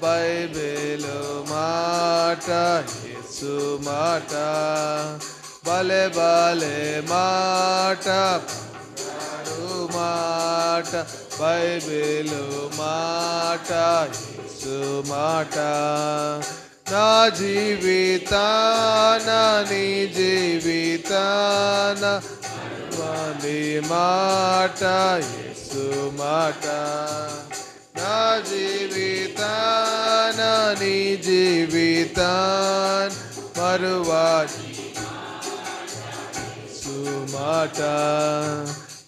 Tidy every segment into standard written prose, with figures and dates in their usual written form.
Bible మాట, యేసు మాట, భలే భలే మాట, మాట, బైబిలు మాట, యేసు మాట. నా జీవితాన నీ జీవితాన నీ మాట, యేసు మాట. నా జీవితాన నీ జీవితాన్ మరువా యేసు మాట.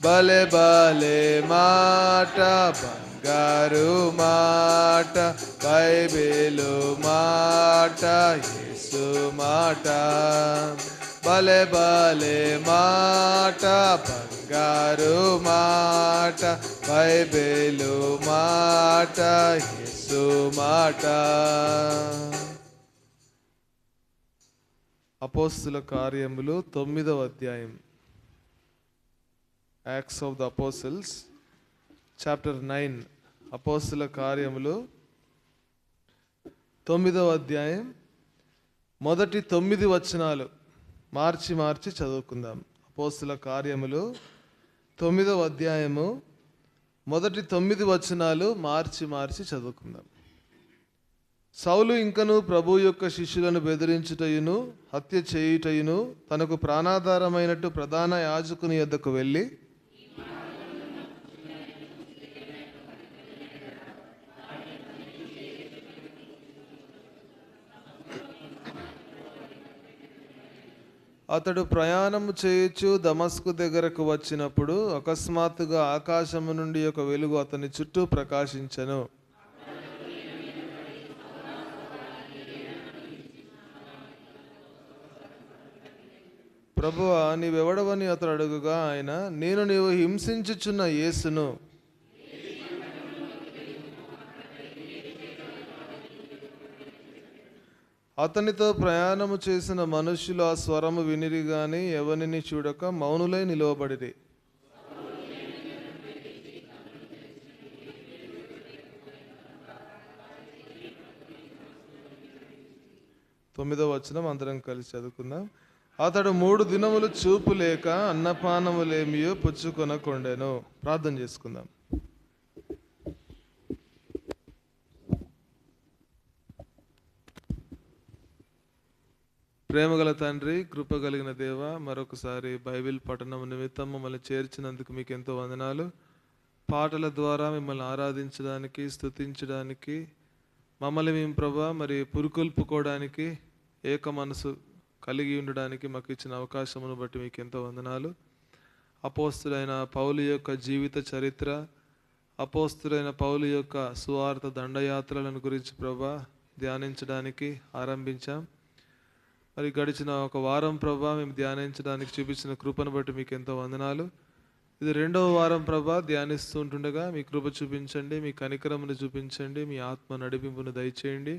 భలే భలే మాట, బంగారు మాట, బైబిలు మాట, యేసు మాట. భలే భలే మాట, బంగారు మాట, బైబిలు మాట, యేసు మాట. అపోస్తుల కార్యములు 9వ అధ్యాయం. Acts of the apostles chapter 9. అపోస్తుల కార్యములు 9వ అధ్యాయం మొదటి 9 వచనాలు మార్చి చదువుకుందాం. అపోస్తుల కార్యములు 9వ అధ్యాయము మొదటి 9 వచనాలు మార్చి చదువుకుందాం. సౌలు ఇంకను ప్రభు యొక్క శిష్యులను బెదిరించుటయును హత్య చేయుటయును తనకు ప్రాణాధారమైనట్టు ప్రధాన యాజకుని యొద్దకు వెళ్ళి, అతడు ప్రయాణము చేయొచ్చు దమస్కు దగ్గరకు వచ్చినప్పుడు అకస్మాత్తుగా ఆకాశము నుండి ఒక వెలుగు అతని చుట్టూ ప్రకాశించెను. ప్రభువా, నీవెవడవని అతడు అడుగుగా ఆయన, నేను నీవు హింసించుచున్న యేసును. అతనితో ప్రయాణము చేసిన మనుష్యులు ఆ స్వరము వినిరి గాని ఎవరిని చూడక మౌనులై నిలువబడిరి. తొమ్మిదవ వచనం అందరం కలిసి చదువుకుందాం. అతడు 3 దినములు చూపు లేక అన్నపానములేమియో పుచ్చుకొనకుండెను. ప్రార్థన చేసుకుందాం. ప్రేమగల తండ్రి, కృప కలిగిన దేవ, మరొకసారి బైబిల్ పఠనం నిమిత్తం మమ్మల్ని చేర్చినందుకు మీకు ఎంతో వందనాలు. పాటల ద్వారా మిమ్మల్ని ఆరాధించడానికి, స్తుతించడానికి, మమ్మల్ని మేము ప్రభా మరి పురుకొల్పుకోవడానికి, ఏక మనసు కలిగి ఉండడానికి మాకు ఇచ్చిన అవకాశమును బట్టి మీకు ఎంతో వందనాలు. అపోస్తులైన పౌలు యొక్క జీవిత చరిత్ర, అపోస్తులైన పౌలు యొక్క సువార్త దండయాత్రలను గురించి ప్రభా ధ్యానించడానికి ఆరంభించాం. మరి గడిచిన ఒక వారం ప్రభా మేము ధ్యానించడానికి చూపించిన కృపను బట్టి మీకు ఎంతో వందనాలు. ఇది 2వ వారం ప్రభా ధ్యానిస్తూ ఉంటుండగా మీ కృప చూపించండి, మీ కనికరమును చూపించండి, మీ ఆత్మ నడిపింపును దయచేయండి.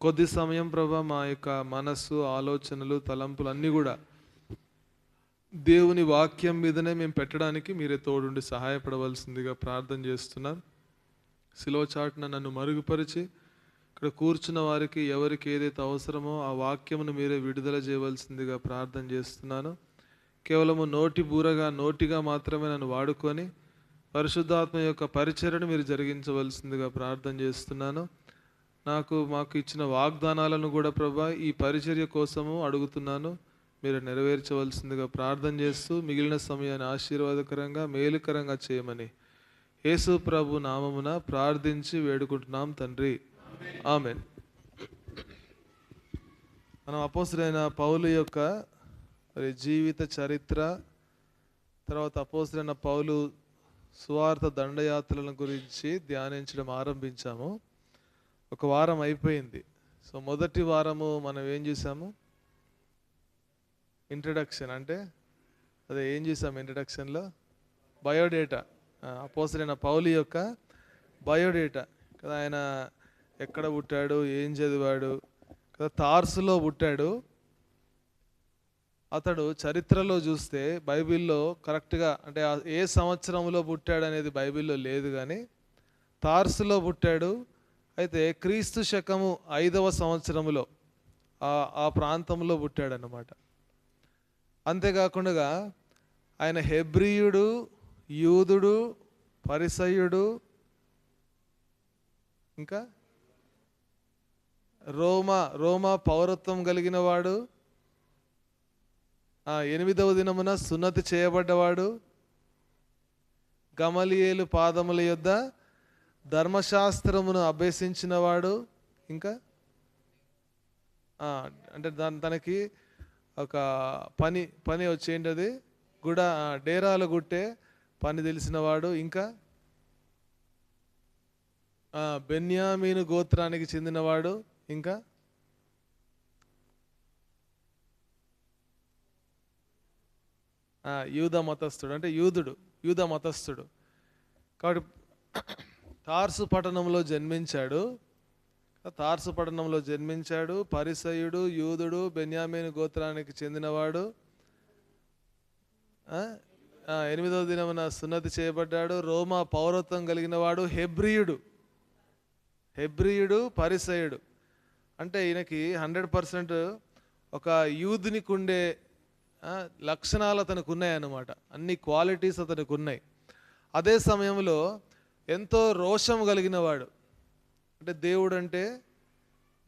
కొద్ది సమయం ప్రభా మా యొక్క మనస్సు, ఆలోచనలు, తలంపులు అన్నీ కూడా దేవుని వాక్యం మీదనే మేము పెట్టడానికి మీరే తోడుండి సహాయపడవలసిందిగా ప్రార్థన చేస్తున్నాం. శిలువ చాటున నన్ను మరుగుపరిచి ఇక్కడ కూర్చున్న వారికి ఎవరికి ఏదైతే అవసరమో ఆ వాక్యమును మీరే విడుదల చేయవలసిందిగా ప్రార్థన చేస్తున్నాను. కేవలము నోటిగా మాత్రమే నన్ను వాడుకొని పరిశుద్ధాత్మ యొక్క పరిచర్యను మీరు జరిగించవలసిందిగా ప్రార్థన చేస్తున్నాను. మాకు ఇచ్చిన వాగ్దానాలను కూడా ప్రభా ఈ పరిచర్య కోసము అడుగుతున్నాను, మీరు నెరవేర్చవలసిందిగా ప్రార్థన చేస్తూ మిగిలిన సమయాన్ని ఆశీర్వాదకరంగా మేలుకరంగా చేయమని యేసు ప్రభు నామమున ప్రార్థించి వేడుకుంటున్నాం తండ్రి, ఆమేన్. మనం అపోస్తలుడైన పౌలు యొక్క మరి జీవిత చరిత్ర, తర్వాత అపోస్తలుడైన పౌలు సువార్త దండయాత్రల గురించి ధ్యానించడం ఆరంభించాము. ఒక వారం అయిపోయింది. సో మొదటి వారము మనం ఏం చూసాము? ఇంట్రడక్షన్. అంటే అదే ఏం చూసాము ఇంట్రడక్షన్లో? బయోడేటా. అపోస్తలుడైన పౌలు యొక్క బయోడేటా కదా. ఆయన ఎక్కడ పుట్టాడు, ఏం చదివాడు కదా. తార్సులో పుట్టాడు. అతడు చరిత్రలో చూస్తే బైబిల్లో కరెక్ట్గా అంటే ఏ సంవత్సరంలో పుట్టాడు అనేది బైబిల్లో లేదు, కానీ తార్సులో పుట్టాడు. అయితే క్రీస్తు శకము 5వ సంవత్సరములో ఆ ప్రాంతంలో పుట్టాడన్నమాట. అంతేకాకుండా ఆయన హెబ్రీయుడు, యూదుడు, పరిసయ్యుడు, ఇంకా రోమా పౌరత్వం కలిగిన వాడు, 8వ దినమున సున్నతి చేయబడ్డవాడు, గమలియేలు పాదముల యొద్ద ధర్మశాస్త్రమును అభ్యసించిన వాడు, ఇంకా అంటే తనకి ఒక పని వచ్చేంటది డేరాలు గుట్టే పని తెలిసినవాడు, ఇంకా బెన్యామీను గోత్రానికి చెందినవాడు, ఇంకా యూదా మతస్థుడు, అంటే యూదా మతస్థుడు. కాబట్టి తార్సు పట్టణంలో జన్మించాడు. పరిసయుడు, యూదుడు, బెన్యామీను గోత్రానికి చెందినవాడు. 8వ దినమున సున్నతి చేయబడ్డాడు. రోమా పౌరత్వం కలిగిన వాడు. హెబ్రీయుడు, పరిసయుడు. అంటే ఈయనకి 100% ఒక యూదునికి ఉండే లక్షణాలు అతనికి ఉన్నాయన్నమాట. అన్ని క్వాలిటీస్ అతనికి ఉన్నాయి. అదే సమయంలో ఎంతో రోషం కలిగిన వాడు. అంటే దేవుడు అంటే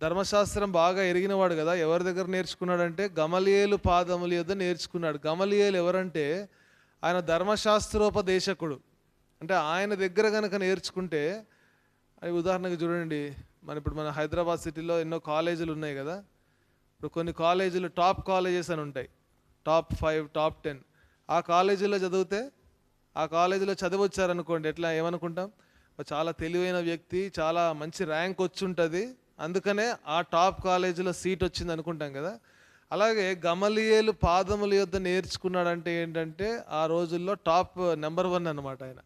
ధర్మశాస్త్రం బాగా ఎరిగినవాడు కదా. ఎవరి దగ్గర నేర్చుకున్నాడంటే గమలియేలు పాదముల యొద్ద నేర్చుకున్నాడు. గమలియేలు ఎవరంటే ఆయన ధర్మశాస్త్రోపదేశకుడు. అంటే ఆయన దగ్గర కనుక నేర్చుకుంటే, ఉదాహరణకు చూడండి, ఇప్పుడు మన హైదరాబాద్ సిటీలో ఎన్నో కాలేజీలు ఉన్నాయి కదా. ఇప్పుడు కొన్ని కాలేజీలు టాప్ కాలేజెస్ అని ఉంటాయి, టాప్ 5, టాప్ 10. ఆ కాలేజీలో చదివొచ్చారనుకోండి, ఏమనుకుంటాం, చాలా తెలివైన వ్యక్తి, చాలా మంచి ర్యాంక్ వచ్చి ఉంటుంది, అందుకనే ఆ టాప్ కాలేజీలో సీట్ వచ్చింది అనుకుంటాం కదా. అలాగే గమలియేలు పాదముల యొద్ద నేర్చుకున్నాడంటే ఏంటంటే ఆ రోజుల్లో టాప్ నెంబర్ 1 అన్నమాట. ఆయన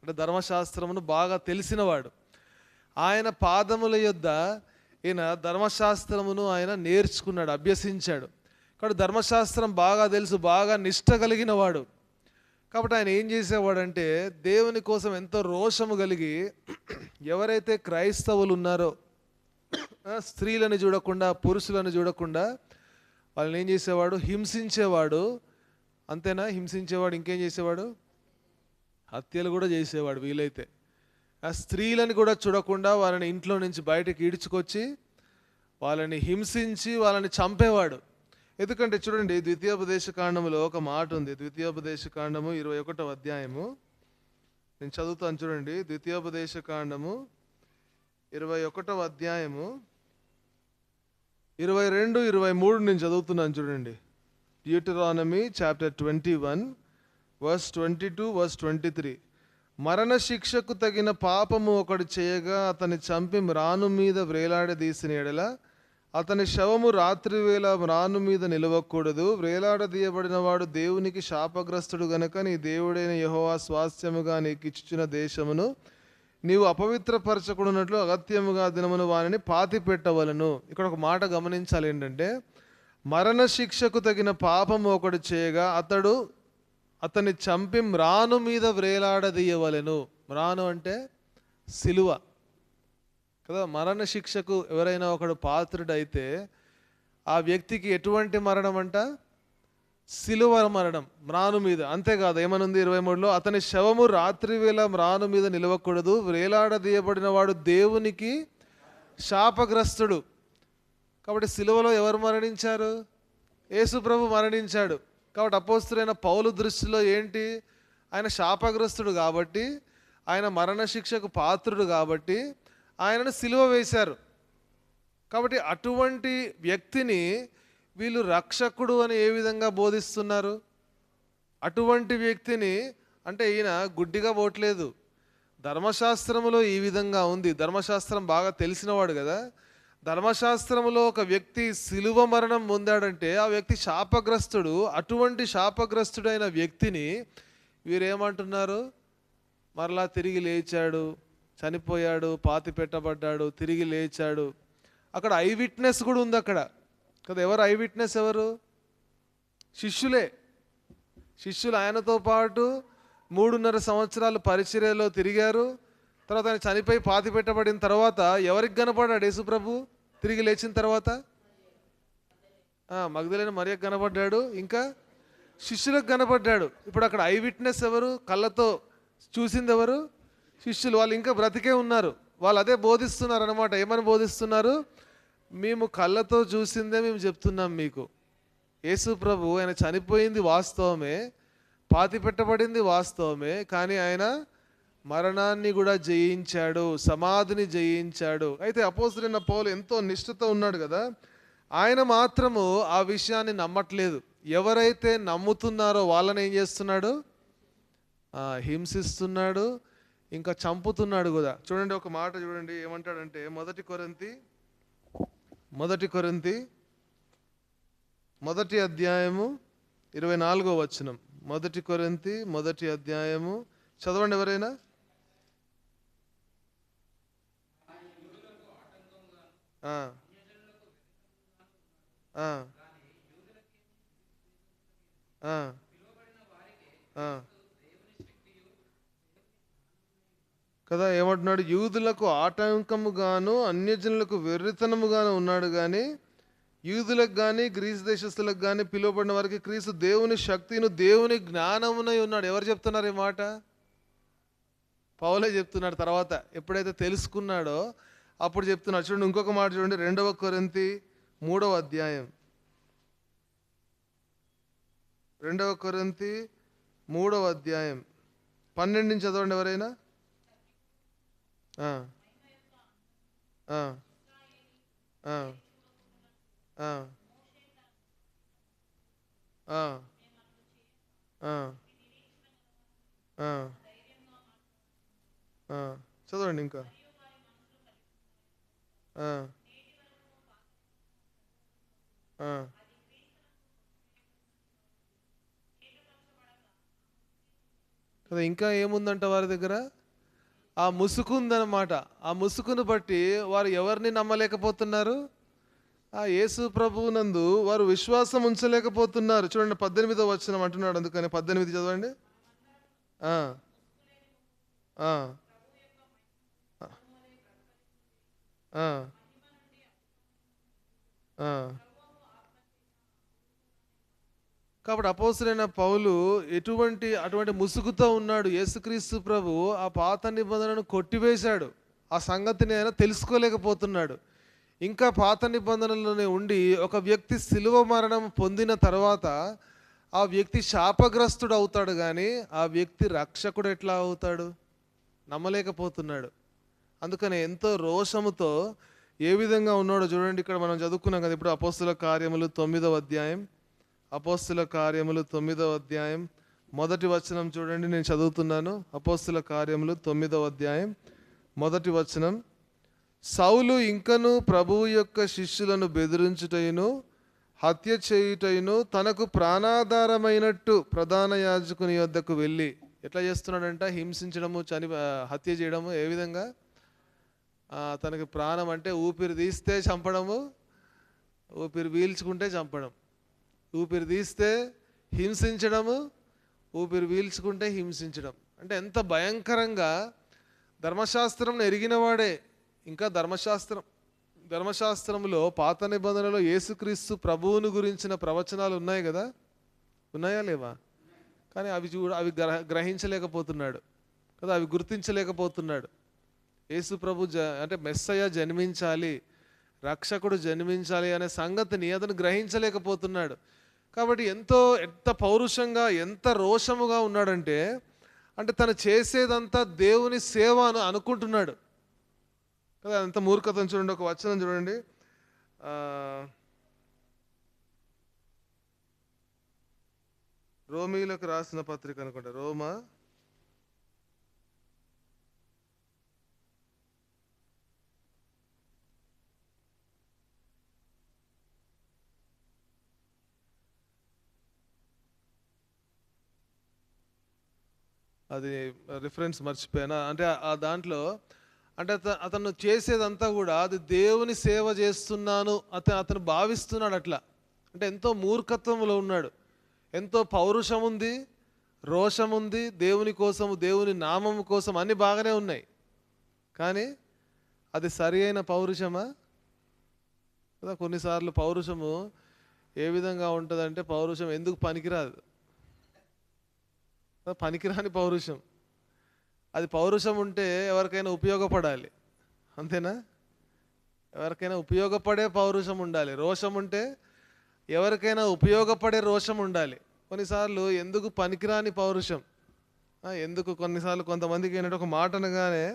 అంటే ధర్మశాస్త్రమును బాగా తెలిసినవాడు. ఆయన పాదముల యొద్ద ఈయన ధర్మశాస్త్రమును ఆయన నేర్చుకున్నాడు, అభ్యసించాడు. కాబట్టి ధర్మశాస్త్రం బాగా తెలుసు, బాగా నిష్ట కలిగిన వాడు. కాబట్టి ఆయన ఏం చేసేవాడంటే దేవుని కోసం ఎంతో రోషము కలిగి, ఎవరైతే క్రైస్తవులు ఉన్నారో స్త్రీలను చూడకుండా, పురుషులను చూడకుండా వాళ్ళని ఏం చేసేవాడు, హింసించేవాడు. అంతేనా? హింసించేవాడు. ఇంకేం చేసేవాడు? హత్యలు కూడా చేసేవాడు వీలైతే. ఆ స్త్రీలను కూడా చూడకుండా వాళ్ళని ఇంట్లో నుంచి బయటకు ఈడ్చుకొచ్చి వాళ్ళని హింసించి వాళ్ళని చంపేవాడు. ఎందుకంటే చూడండి, ద్వితీయోపదేశకాండములో ఒక మాట ఉంది. ద్వితీయోపదేశకాండము 21వ అధ్యాయము నేను చదువుతాను చూడండి. ద్వితీయోపదేశకాండము 21వ అధ్యాయము 22, 23 నేను చదువుతున్నాను చూడండి. డ్యూటెరానమీ చాప్టర్ 21 వర్స్ 22, వర్స్ 23. మరణ శిక్షకు తగిన పాపము ఒకడు చేయగా అతని చంపి మ్రాను మీద వ్రేలాడదీసిన ఎడల అతని శవము రాత్రివేళ మ్రాను మీద నిలవకూడదు. వ్రేలాడదీయబడిన వాడు దేవునికి శాపగ్రస్తుడు గనక నీ దేవుడైన యెహోవా స్వాస్థ్యముగా నీకిచ్చుచున్న దేశమును నీవు అపవిత్రపరచకున్నట్లు అగత్యముగా దినమును వానిని పాతి పెట్టవలను. ఇక్కడ ఒక మాట గమనించాలి, ఏంటంటే మరణ శిక్షకు తగిన పాపము ఒకడు చేయగా అతన్ని చంపి మ్రాను మీద వ్రేలాడదీయవలెను. మ్రాను అంటే సిలువ కదా. మరణ శిక్షకు ఎవరైనా ఒకడు పాత్రుడైతే ఆ వ్యక్తికి ఎటువంటి మరణం అంట? సిలువ మరణం, మ్రాను మీద. అంతేకాదు, ఏమనుంది 23లో, అతని శవము రాత్రివేళ మ్రాను మీద నిలవకూడదు, వ్రేలాడదీయబడిన వాడు దేవునికి శాపగ్రస్తుడు. కాబట్టి సిలువలో ఎవరు మరణించారు? యేసు ప్రభు మరణించాడు. కాబట్టి అపోస్తలుడైన పౌలు దృష్టిలో ఏంటి? ఆయన శాపగ్రస్తుడు కాబట్టి, ఆయన మరణ శిక్షకు పాత్రుడు కాబట్టి ఆయనను సిలువ వేశారు. కాబట్టి అటువంటి వ్యక్తిని వీళ్ళు రక్షకుడు అని ఏ విధంగా బోధిస్తున్నారు? అటువంటి వ్యక్తిని, అంటే ఈయన గుడ్డిగా పోవట్లేదు, ధర్మశాస్త్రములో ఈ విధంగా ఉంది. ధర్మశాస్త్రం బాగా తెలిసినవాడు కదా. ధర్మశాస్త్రములో ఒక వ్యక్తి సిలువ మరణం పొందాడంటే ఆ వ్యక్తి శాపగ్రస్తుడు. అటువంటి శాపగ్రస్తుడైన వ్యక్తిని వీరేమంటున్నారు? మరలా తిరిగి లేచాడు, చనిపోయాడు, పాతి పెట్టబడ్డాడు, తిరిగి లేచాడు. అక్కడ ఐ విట్నెస్ కూడా ఉంది అక్కడ కదా. ఎవరు ఐ విట్నెస్? ఎవరు? శిష్యులు ఆయనతో పాటు 3.5 సంవత్సరాలు పరిచర్యలో తిరిగారు. తర్వాత ఆయన చనిపోయి పాతి పెట్టబడిన తర్వాత ఎవరికి కనపడ్డాడు యేసు ప్రభు తిరిగి లేచిన తర్వాత? మగ్దలేన మరియకు కనపడ్డాడు, ఇంకా శిష్యులకు కనపడ్డాడు. ఇప్పుడు అక్కడ ఐ విట్నెస్ ఎవరు? కళ్ళతో చూసింది ఎవరు? శిష్యులు. వాళ్ళు ఇంకా బ్రతికే ఉన్నారు. వాళ్ళు అదే బోధిస్తున్నారు అనమాట. ఏమని బోధిస్తున్నారు? మేము కళ్ళతో చూసిందే మేము చెప్తున్నాం మీకు. యేసు ప్రభు ఆయన చనిపోయింది వాస్తవమే, పాతి పెట్టబడింది వాస్తవమే, కానీ ఆయన మరణాన్ని కూడా జయించాడు, సమాధిని జయించాడు. అయితే అపోస్తలుడైన పౌలు ఎంతో నిష్ఠతో ఉన్నాడు కదా, ఆయన మాత్రము ఆ విషయాన్ని నమ్మట్లేదు. ఎవరైతే నమ్ముతున్నారో వాళ్ళని ఏం చేస్తున్నాడు? హింసిస్తున్నాడు, ఇంకా చంపుతున్నాడు కూడా. చూడండి ఒక మాట చూడండి ఏమంటాడంటే, మొదటి కొరింథీ మొదటి అధ్యాయము 24వ వచనం. మొదటి కొరింథీ మొదటి అధ్యాయము చదవండి ఎవరైనా. కదా ఏమంటున్నాడు? యూదులకు ఆటంకముగాను అన్యజనులకు వెర్రితనముగాను ఉన్నాడు, కానీ యూదులకు కానీ గ్రీసు దేశస్తులకు కానీ పిలువబడిన వారికి క్రీస్తు దేవుని శక్తిను దేవుని జ్ఞానమునై ఉన్నాడు. ఎవరు చెప్తున్నారు ఈ మాట? పౌలే చెప్తున్నాడు. తర్వాత ఎప్పుడైతే తెలుసుకున్నాడో అప్పుడు చెప్తున్నాడు. చూడండి ఇంకొక మాట చూడండి, 2 కొరింథీ 3వ అధ్యాయం. 2 కొరింథీ 3వ అధ్యాయం 12 నుంచి చదవండి ఎవరైనా. చదవండి ఇంకా. కదా ఇంకా ఏముందంట వారి దగ్గర? ఆ ముసుగు ఉందన్నమాట. ఆ ముసుగును బట్టి వారు ఎవరిని నమ్మలేకపోతున్నారు? ఆ యేసు ప్రభువునందు వారు విశ్వాసం ఉంచలేకపోతున్నారు. చూడండి 18వ వచనం అంటున్నాడు. అందుకని 18 చదవండి. కాబట్టి అపోస్తలుడైన పౌలు అటువంటి ముసుగుతో ఉన్నాడు. యేసుక్రీస్తు ప్రభు ఆ పాత నిబంధనను కొట్టివేశాడు. ఆ సంగతిని ఆయన తెలుసుకోలేకపోతున్నాడు. ఇంకా పాత నిబంధనలోనే ఉండి ఒక వ్యక్తి శిలువ మరణం పొందిన తర్వాత ఆ వ్యక్తి శాపగ్రస్తుడు అవుతాడు, కానీ ఆ వ్యక్తి రక్షకుడు ఎట్లా అవుతాడు? నమ్మలేకపోతున్నాడు. అందుకని ఎంతో రోషముతో ఏ విధంగా ఉన్నాడో చూడండి. ఇక్కడ మనం చదువుకున్నాం కదా ఇప్పుడు అపోస్తల కార్యములు 9వ అధ్యాయం. అపోస్తల కార్యములు 9వ అధ్యాయం మొదటి వచనం చూడండి, నేను చదువుతున్నాను. అపోస్తల కార్యములు 9వ అధ్యాయం మొదటి వచనం. సౌలు ఇంకను ప్రభువు యొక్క శిష్యులను బెదిరించుటయును హత్య చేయుటయును తనకు ప్రాణాధారమైనట్టు ప్రధాన యాజకుని యొద్దకు వెళ్ళి ఎట్లా చేస్తున్నాడంట? హింసించడము, హత్య చేయడము. ఏ విధంగా? తనకి ప్రాణం అంటే ఊపిరి తీస్తే చంపడము, ఊపిరి పీల్చుకుంటే చంపడం. ఊపిరి తీస్తే హింసించడము, ఊపిరి పీల్చుకుంటే హింసించడం. అంటే ఎంత భయంకరంగా! ధర్మశాస్త్రం ఎరిగినవాడే. ఇంకా ధర్మశాస్త్రంలో పాత నిబంధనలో యేసుక్రీస్తు ప్రభువును గురించిన ప్రవచనాలు ఉన్నాయి కదా, ఉన్నాయా లేవా? కానీ అవి గ్రహించలేకపోతున్నాడు కదా, అవి గుర్తించలేకపోతున్నాడు. యేసు ప్రభు అంటే మెస్సయ్య జన్మించాలి, రక్షకుడు జన్మించాలి అనే సంగతిని అతను గ్రహించలేకపోతున్నాడు. కాబట్టి ఎంత పౌరుషంగా, ఎంత రోషముగా ఉన్నాడంటే, అంటే తను చేసేదంతా దేవుని సేవ అని అనుకుంటున్నాడు కదా. అంత మూర్ఖతను చూడండి. ఒక వచనం చూడండి, రోమీలకు రాసిన పత్రిక అనుకుంటా, రోమా అది రిఫరెన్స్ మర్చిపోయాను. అంటే ఆ దాంట్లో అంటే అతను చేసేదంతా కూడా అది దేవుని సేవ చేస్తున్నాను అతను భావిస్తున్నాడు. అట్లా అంటే ఎంతో మూర్ఖత్వంలో ఉన్నాడు. ఎంతో పౌరుషం ఉంది, రోషం ఉంది, దేవుని కోసము, దేవుని నామము కోసం అన్నీ బాగానే ఉన్నాయి. కానీ అది సరి అయిన పౌరుషమా కదా? కొన్నిసార్లు పౌరుషము ఏ విధంగా ఉంటుందంటే, పౌరుషం ఎందుకు పనికిరాదు, పనికిరాని పౌరుషం. అది పౌరుషం ఉంటే ఎవరికైనా ఉపయోగపడాలి, అంతేనా? ఎవరికైనా ఉపయోగపడే పౌరుషం ఉండాలి. రోషం ఉంటే ఎవరికైనా ఉపయోగపడే రోషం ఉండాలి. కొన్నిసార్లు ఎందుకు పనికిరాని పౌరుషం, ఎందుకు కొన్నిసార్లు కొంతమందికి ఏంటంటే ఒక మాట అనగానే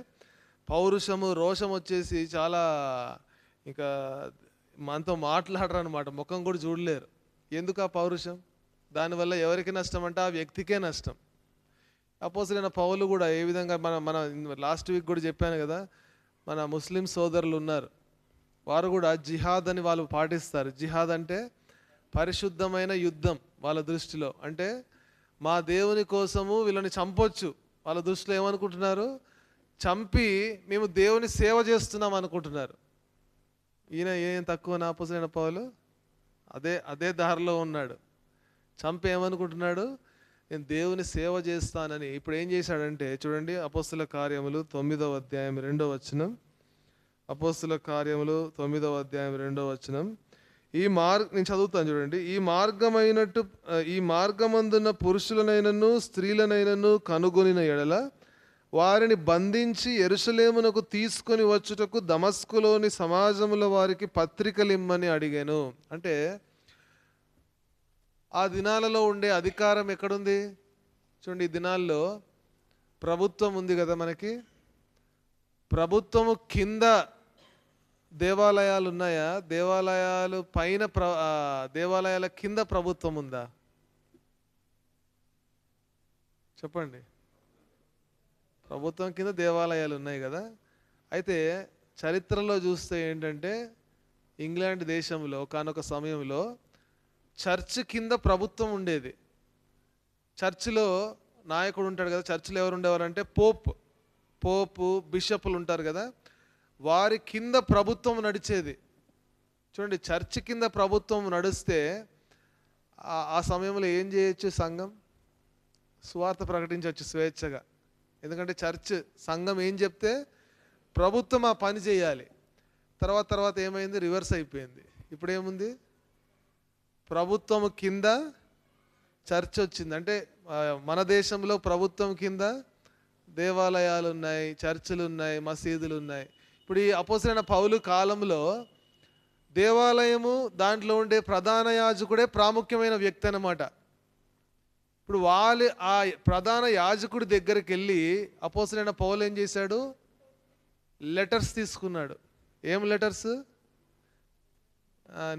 పౌరుషము రోషం వచ్చేసి చాలా ఇంకా మనతో మాట్లాడరు అనమాట, ముఖం కూడా చూడలేరు. ఎందుకు ఆ పౌరుషం? దానివల్ల ఎవరికి నష్టం అంటే ఆ వ్యక్తికే నష్టం. అపోస్తలుడైన పౌలు కూడా ఏ విధంగా మన లాస్ట్ వీక్ కూడా చెప్పాను కదా, మన ముస్లిం సోదరులు ఉన్నారు, వారు కూడా జిహాద్ అని వాళ్ళు పాటిస్తారు. జిహాద్ అంటే పరిశుద్ధమైన యుద్ధం వాళ్ళ దృష్టిలో. అంటే మా దేవుని కోసము వీళ్ళని చంపొచ్చు, వాళ్ళ దృష్టిలో ఏమనుకుంటున్నారు, చంపి మేము దేవుని సేవ చేస్తున్నాం అనుకుంటున్నారు. ఈయన ఏం తక్కువ నా అపోస్తలుడైన పౌలు అదే దారిలో ఉన్నాడు. చంపి ఏమనుకుంటున్నాడు, నేను దేవుని సేవ చేస్తానని. ఇప్పుడు ఏం చేశాడంటే చూడండి, అపోస్తల కార్యములు 9వ అధ్యాయం 2వ వచనం. అపోస్తల కార్యములు 9వ అధ్యాయం 2వ వచనం. నేను చదువుతాను చూడండి. ఈ మార్గమందున్న పురుషులనైనను స్త్రీలనైనను కనుగొనిన ఎడల వారిని బంధించి యెరూషలేమునకు తీసుకొని వచ్చుటకు దమస్కులోని సమాజముల వారికి పత్రికలు ఇమ్మని అడిగాను. అంటే ఆ దినాలలో ఉండే అధికారం ఎక్కడుంది చూడండి. ఈ దినాల్లో ప్రభుత్వం ఉంది కదా మనకి, ప్రభుత్వము కింద దేవాలయాలు ఉన్నాయా? దేవాలయాలు పైన దేవాలయాల కింద ప్రభుత్వం ఉందా? చెప్పండి. ప్రభుత్వం కింద దేవాలయాలు ఉన్నాయి కదా. అయితే చరిత్రలో చూస్తే ఏంటంటే, ఇంగ్లాండ్ దేశంలో కానొక సమయంలో చర్చ్ కింద ప్రభుత్వం ఉండేది. చర్చిలో నాయకుడు ఉంటాడు కదా, చర్చిలో ఎవరు ఉండేవారంటే పోపు బిషపులు ఉంటారు కదా, వారి కింద ప్రభుత్వం నడిచేది. చూడండి, చర్చ్ కింద ప్రభుత్వం నడిస్తే ఆ సమయంలో ఏం చేయొచ్చు? సంఘం సువార్త ప్రకటించవచ్చు స్వేచ్ఛగా. ఎందుకంటే సంఘం ఏం చెప్తే ప్రభుత్వం ఆ పని చేయాలి. తర్వాత ఏమైంది? రివర్స్ అయిపోయింది. ఇప్పుడు ఏముంది? ప్రభుత్వం కింద చర్చ్ వచ్చింది. అంటే మన దేశంలో ప్రభుత్వం కింద దేవాలయాలు ఉన్నాయి, చర్చిలు ఉన్నాయి, మసీదులు ఉన్నాయి. ఇప్పుడు ఈ అపోస్తలుడైన పౌలు కాలంలో దేవాలయము దాంట్లో ఉండే ప్రధాన యాజకుడే ప్రాముఖ్యమైన వ్యక్తి అన్నమాట. ఇప్పుడు ఆ ప్రధాన యాజకుడి దగ్గరికి వెళ్ళి అపోస్తలుడైన పౌలు ఏం చేశాడు? లెటర్స్ తీసుకున్నాడు. ఏం లెటర్స్?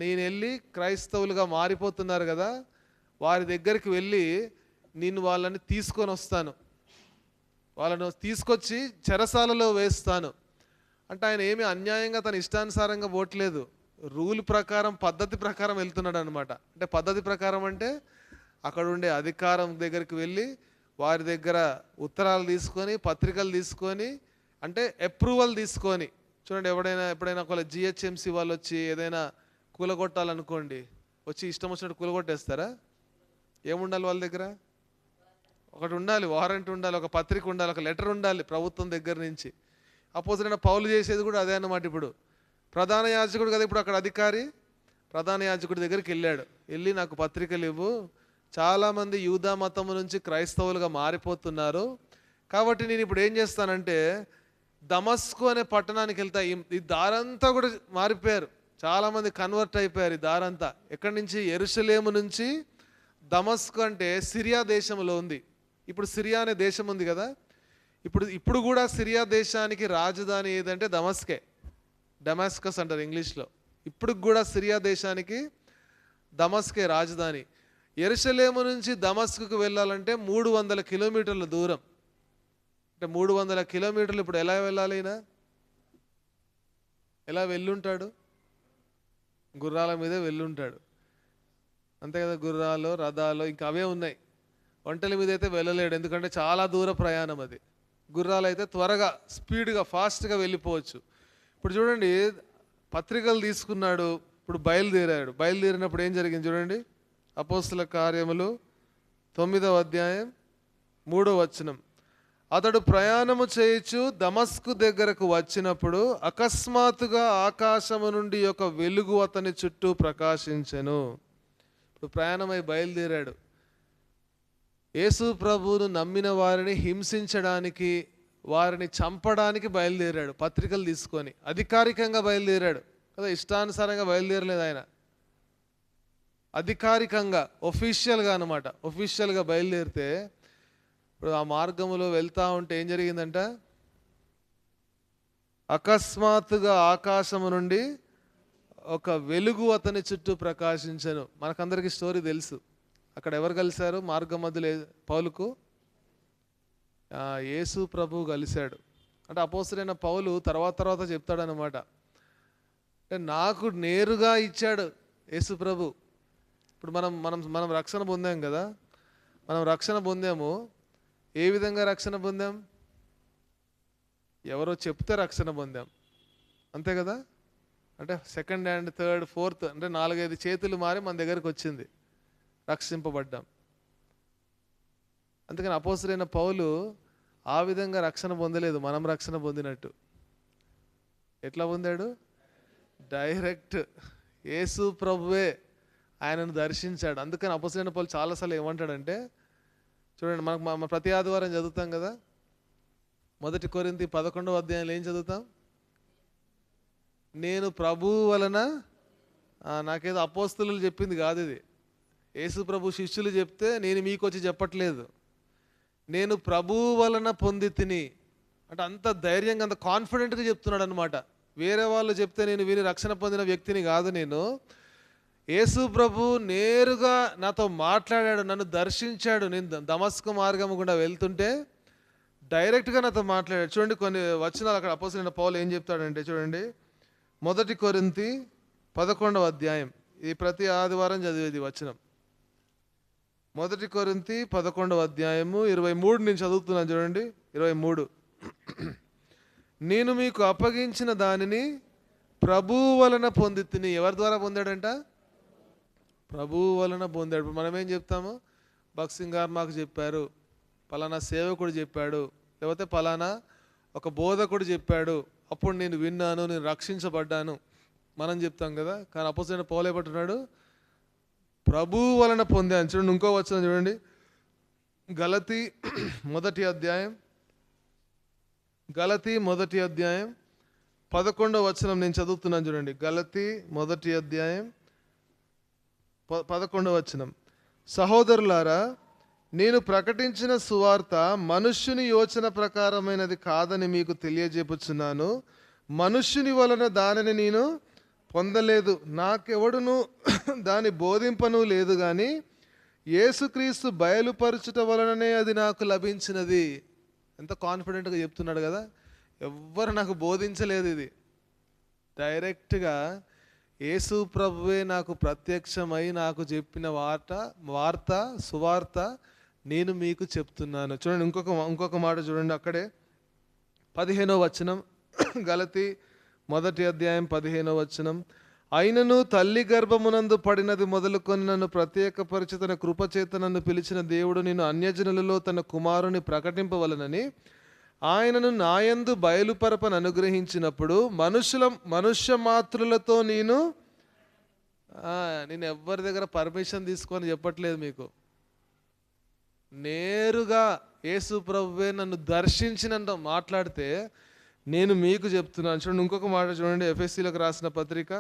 నేను వెళ్ళి క్రైస్తవులుగా మారిపోతున్నారు కదా, వారి దగ్గరికి వెళ్ళి నేను వాళ్ళని తీసుకొని వస్తాను, వాళ్ళను తీసుకొచ్చి చెరసాలలో వేస్తాను అంటే ఆయన ఏమి అన్యాయంగా తన ఇష్టానుసారంగా పోవట్లేదు, రూల్ ప్రకారం పద్ధతి ప్రకారం వెళ్తున్నాడు అనమాట. అంటే పద్ధతి ప్రకారం అంటే అక్కడ ఉండే అధికారం దగ్గరికి వెళ్ళి వారి దగ్గర ఉత్తరాలు తీసుకొని పత్రికలు తీసుకొని అంటే అప్రూవల్ తీసుకొని. చూడండి, ఎప్పుడైనా ఒక GHMC వాళ్ళు వచ్చి ఏదైనా కూలగొట్టాలనుకోండి, వచ్చి ఇష్టం వచ్చినట్టు కూలగొట్టేస్తారా? ఏముండాలి వాళ్ళ దగ్గర? ఒకటి ఉండాలి, వారెంట్ ఉండాలి, ఒక పత్రిక ఉండాలి, ఒక లెటర్ ఉండాలి ప్రభుత్వం దగ్గర నుంచి. అపోస్తలుడైన పౌలు చేసేది కూడా అదే అన్నమాట. ఇప్పుడు ప్రధాన యాజకుడు కదా ఇప్పుడు అక్కడ అధికారి, ప్రధాన యాజకుడి దగ్గరికి వెళ్ళి నాకు పత్రికలు ఇవ్వు, చాలామంది యూదా మతము నుంచి క్రైస్తవులుగా మారిపోతున్నారు కాబట్టి నేను ఇప్పుడు ఏం చేస్తానంటే దమస్కు అనే పట్టణానికి వెళ్తా. ఈ దారంతా కూడా మారిపోయారు, చాలామంది కన్వర్ట్ అయిపోయారు. ఈ దారంతా ఎక్కడి నుంచి? యెరూషలేము నుంచి దమస్కు అంటే సిరియా దేశంలో ఉంది. ఇప్పుడు సిరియా అనే దేశం ఉంది కదా, ఇప్పుడు కూడా సిరియా దేశానికి రాజధాని ఏదంటే డమాస్కస్ అంటారు ఇంగ్లీష్లో. ఇప్పుడు కూడా సిరియా దేశానికి దమస్కే రాజధాని. యెరూషలేము నుంచి దమస్కుకు వెళ్ళాలంటే 300 కిలోమీటర్ల దూరం. అంటే 300 కిలోమీటర్లు ఇప్పుడు ఎలా వెళ్ళాలి? ఎలా వెళ్ళుంటాడు? గుర్రాల మీదే వెళ్ళుంటాడు, అంతే కదా. గుర్రాలు, రథాలు ఇంకా అవే ఉన్నాయి. ఒంటెల మీద అయితే వెళ్ళలేడు, ఎందుకంటే చాలా దూర ప్రయాణం అది. గుర్రాలు అయితే త్వరగా స్పీడ్గా ఫాస్ట్గా వెళ్ళిపోవచ్చు. ఇప్పుడు చూడండి, పత్రికలు తీసుకున్నాడు, ఇప్పుడు బయలుదేరినప్పుడు ఏం జరిగింది చూడండి. అపోస్తల కార్యములు 9వ అధ్యాయం 3వ వచనం. అతడు ప్రయాణము చేయుచు దమస్కు దగ్గరకు వచ్చినప్పుడు అకస్మాత్తుగా ఆకాశము నుండి ఒక వెలుగు అతని చుట్టూ ప్రకాశించెను. ఇప్పుడు ప్రయాణమై బయలుదేరాడు. యేసు ప్రభువును నమ్మిన వారిని హింసించడానికి, వారిని చంపడానికి బయలుదేరాడు. పత్రికలు తీసుకొని అధికారికంగా బయలుదేరాడు కదా, ఇష్టానుసారంగా బయలుదేరలేదు ఆయన. అధికారికంగా, ఒఫీషియల్గా అనమాట. ఒఫీషియల్గా బయలుదేరితే ఇప్పుడు ఆ మార్గంలో వెళ్తూ ఉంటే ఏం జరిగిందంట? అకస్మాత్తుగా ఆకాశము నుండి ఒక వెలుగు అతని చుట్టూ ప్రకాశించెను. మనకందరికీ స్టోరీ తెలుసు. అక్కడ ఎవరు కలిశారు మార్గం మధ్యలో పౌలుకు? యేసు ప్రభు కలిశాడు. అంటే అపోస్తలుడైన పౌలు తర్వాత చెప్తాడనమాట. అంటే నాకు నేరుగా ఇచ్చాడు యేసు ప్రభు. ఇప్పుడు మనం రక్షణ పొందాం కదా. మనం రక్షణ పొందాము. ఏ విధంగా రక్షణ పొందాం? ఎవరో చెప్తే రక్షణ పొందాం, అంతే కదా. అంటే సెకండ్ హ్యాండ్, థర్డ్, ఫోర్త్ అంటే 4-5 చేతులు మారి మన దగ్గరకు వచ్చింది, రక్షింపబడ్డాం. అందుకని అపోస్తలుడైన పౌలు ఆ విధంగా రక్షణ పొందలేదు, మనం రక్షణ పొందినట్టు. ఎట్లా పొందాడు? డైరెక్ట్ యేసు ప్రభువే ఆయనను దర్శించాడు. అందుకని అపోస్తలుడైన పౌలు చాలాసార్లు ఏమంటాడంటే, చూడండి, మన ప్రతి ఆదివారం చదువుతాం కదా, 1 కొరింథీ 11వ అధ్యాయంలో ఏం చదువుతాం? నేను ప్రభువు వలన, నాకేదో అపోస్తలులు చెప్పింది కాదు ఇది, యేసు ప్రభు శిష్యులు చెప్తే నేను మీకు వచ్చి చెప్పట్లేదు. నేను ప్రభువు వలన పొంది తిని అంటే అంత ధైర్యంగా, అంత కాన్ఫిడెంట్గా చెప్తున్నాడు అనమాట. వేరే వాళ్ళు చెప్తే నేను విని రక్షణ పొందిన వ్యక్తిని కాదు నేను. యేసు ప్రభు నేరుగా నాతో మాట్లాడాడు, నన్ను దర్శించాడు. నేను దమస్కు మార్గం గుండా వెళ్తుంటే డైరెక్ట్గా నాతో మాట్లాడాడు. చూడండి, కొన్ని వచనాలు అక్కడ అపోస్తలుడైన పౌలు ఏం చెప్తాడంటే, చూడండి, 1 కొరింథీ 11వ అధ్యాయం. ఇది ప్రతి ఆదివారం చదివేది వచనం. 1 కొరింథీ 11వ అధ్యాయము 23 నేను చదువుతున్నాను. చూడండి, 23. నేను మీకు అప్పగించిన దానిని ప్రభువు వలన పొంది తిని. ఎవరి ద్వారా పొందాడంట? ప్రభువు వలన పొందాడు. ఇప్పుడు మనం ఏం చెప్తాము? భక్సింగ్ గారు మాకు చెప్పారు, పలానా సేవకుడు చెప్పాడు, లేకపోతే పలానా ఒక బోధకుడు చెప్పాడు, అప్పుడు నేను విన్నాను, నేను రక్షించబడ్డాను మనం చెప్తాం కదా. కానీ అపోస్తలుడైన పౌలు ఏమంటున్నాడు? ప్రభువు వలన పొందాను. చూడండి, ఇంకో వచనం చూడండి, గలతీ 1వ అధ్యాయం, గలతీ 1వ అధ్యాయం 11వ వచనం నేను చదువుతున్నాను. చూడండి, గలతీ 1వ అధ్యాయం 11వ వచనం. సహోదరులారా, నేను ప్రకటించిన సువార్త మనుష్యుని యోచన ప్రకారమైనది కాదని మీకు తెలియజెప్పుచున్నాను. మనుష్యుని వలన దానిని నేను పొందలేదు, నాకెవడును దాని బోధింపను లేదు, కానీ యేసుక్రీస్తు బయలుపరచుట వలననే అది నాకు లభించినది. ఎంత కాన్ఫిడెంట్గా చెప్తున్నాడు కదా. ఎవ్వరు నాకు బోధించలేదు, ఇది డైరెక్ట్గా యేసు ప్రభువే నాకు ప్రత్యక్షమై నాకు చెప్పిన వార్త సువార్త నేను మీకు చెప్తున్నాను. చూడండి, ఇంకొక మాట చూడండి, అక్కడే 15వ వచనం, గలతీ 1వ అధ్యాయం 15వ వచనం. అయినను తల్లి గర్భమునందు పడినది మొదలుకొని నన్ను ప్రత్యేకపరిచి తన కృపచేత నన్ను పిలిచిన దేవుడు నేను అన్యజనులలో తన కుమారుని ప్రకటింపవలనని ఆయనను నాయందు బయలుపరపను అనుగ్రహించినప్పుడు మనుష్య మాతృలతో నేను ఎవరి దగ్గర పర్మిషన్ తీసుకొని చెప్పట్లేదు మీకు. నేరుగా యేసు ప్రభువే నన్ను దర్శించినంత మాట్లాడితే నేను మీకు చెప్తున్నాను. చూడండి, ఇంకొక మాట చూడండి, ఎఫెసీలకు రాసిన పత్రిక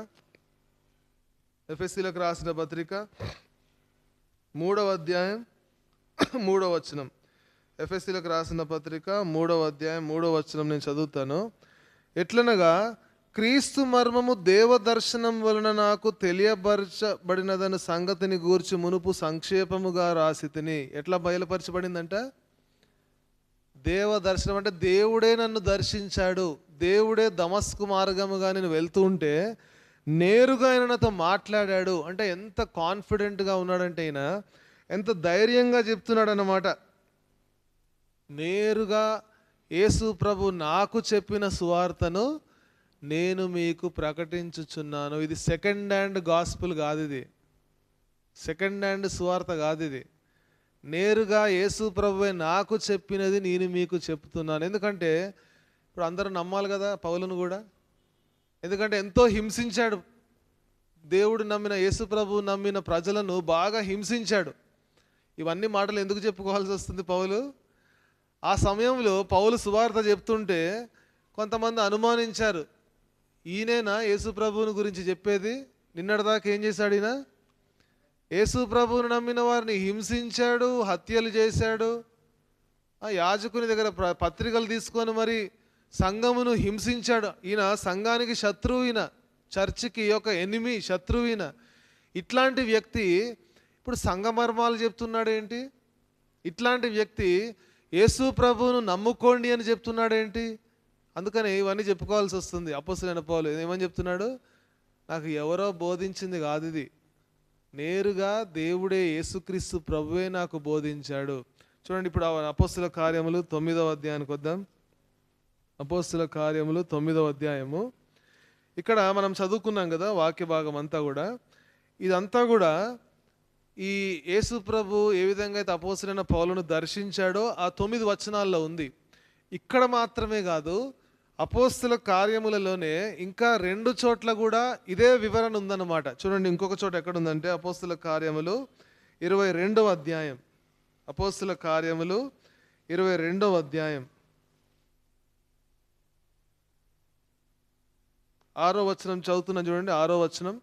3వ అధ్యాయం 3వ వచనం. ఎఫెసీలకు రాసిన పత్రిక 3వ అధ్యాయం 3వ వచనం నేను చదువుతాను. ఎట్లనగా క్రీస్తు మర్మము దేవదర్శనం వలన నాకు తెలియపరచబడినదన్న సంగతిని గూర్చి మునుపు సంక్షేపముగా రాసి తిని. ఎట్లా బయలుపరచబడిందంట? దేవదర్శనం అంటే దేవుడే నన్ను దర్శించాడు. దేవుడే దమస్కు మార్గముగా నేను వెళ్తూ ఉంటే నేరుగా ఆయన నాతో మాట్లాడాడు. అంటే ఎంత కాన్ఫిడెంట్గా ఉన్నాడంటే, ఆయన ఎంత ధైర్యంగా చెప్తున్నాడు అన్నమాట. నేరుగా యేసు ప్రభు నాకు చెప్పిన సువార్తను నేను మీకు ప్రకటించుచున్నాను. ఇది సెకండ్ హ్యాండ్ గాస్పుల్ కాదు, ఇది సెకండ్ హ్యాండ్ సువార్త కాదు, ఇది నేరుగా యేసు ప్రభువే నాకు చెప్పినది నేను మీకు చెప్తున్నాను. ఎందుకంటే ఇప్పుడు అందరూ నమ్మాలి కదా పౌలును కూడా. ఎందుకంటే ఎంతో హింసించాడు, దేవుడు నమ్మిన యేసు ప్రభువు నమ్మిన ప్రజలను బాగా హింసించాడు. ఇవన్నీ మాటలు ఎందుకు చెప్పుకోవాల్సి వస్తుంది పౌలు? ఆ సమయంలో పౌలు సువార్త చెప్తుంటే కొంతమంది అనుమానించారు, ఈయనేనా యేసు ప్రభువుని గురించి చెప్పేది? నిన్నటిదాకా ఏం చేశాడు ఈయన? యేసు ప్రభువుని నమ్మిన వారిని హింసించాడు, హత్యలు చేశాడు, యాజకుని దగ్గర పత్రికలు తీసుకొని మరి సంఘమును హింసించాడు. ఈయన సంఘానికి శత్రువు, ఈయన చర్చికి ఒక ఎనిమి, శత్రువు ఈయన. ఇట్లాంటి వ్యక్తి ఇప్పుడు సంఘమర్మాలు చెప్తున్నాడు ఏంటి? ఇట్లాంటి వ్యక్తి యేసు ప్రభువును నమ్ముకోండి అని చెప్తున్నాడు ఏంటి? అందుకని ఇవన్నీ చెప్పుకోవాల్సి వస్తుంది. అపోస్తలుడైన పౌలు ఏమని చెప్తున్నాడు? నాకు ఎవరో బోధించింది కాదు ఇది, నేరుగా దేవుడే యేసుక్రీస్తు ప్రభువే నాకు బోధించాడు. చూడండి, ఇప్పుడు అపోస్తల కార్యములు 9వ అధ్యాయానికి వద్దాం. అపోస్తల కార్యములు 9వ అధ్యాయము. ఇక్కడ మనం చదువుకున్నాం కదా వాక్య భాగం అంతా కూడా. ఇదంతా కూడా ఈ యేసు ప్రభు ఏ విధంగా అయితే అపోస్తలుడైన పౌలును దర్శించాడో ఆ 9 వచనాల్లో ఉంది. ఇక్కడ మాత్రమే కాదు, అపోస్తల కార్యములలోనే ఇంకా 2 చోట్ల కూడా ఇదే వివరణ ఉందన్నమాట. చూడండి, ఇంకొక చోట ఎక్కడ ఉందంటే అపోస్తల కార్యములు 22వ అధ్యాయం. అపోస్తల కార్యములు 22వ అధ్యాయం 6వ వచనం చదువుతున్నా చూడండి. 6వ వచనం.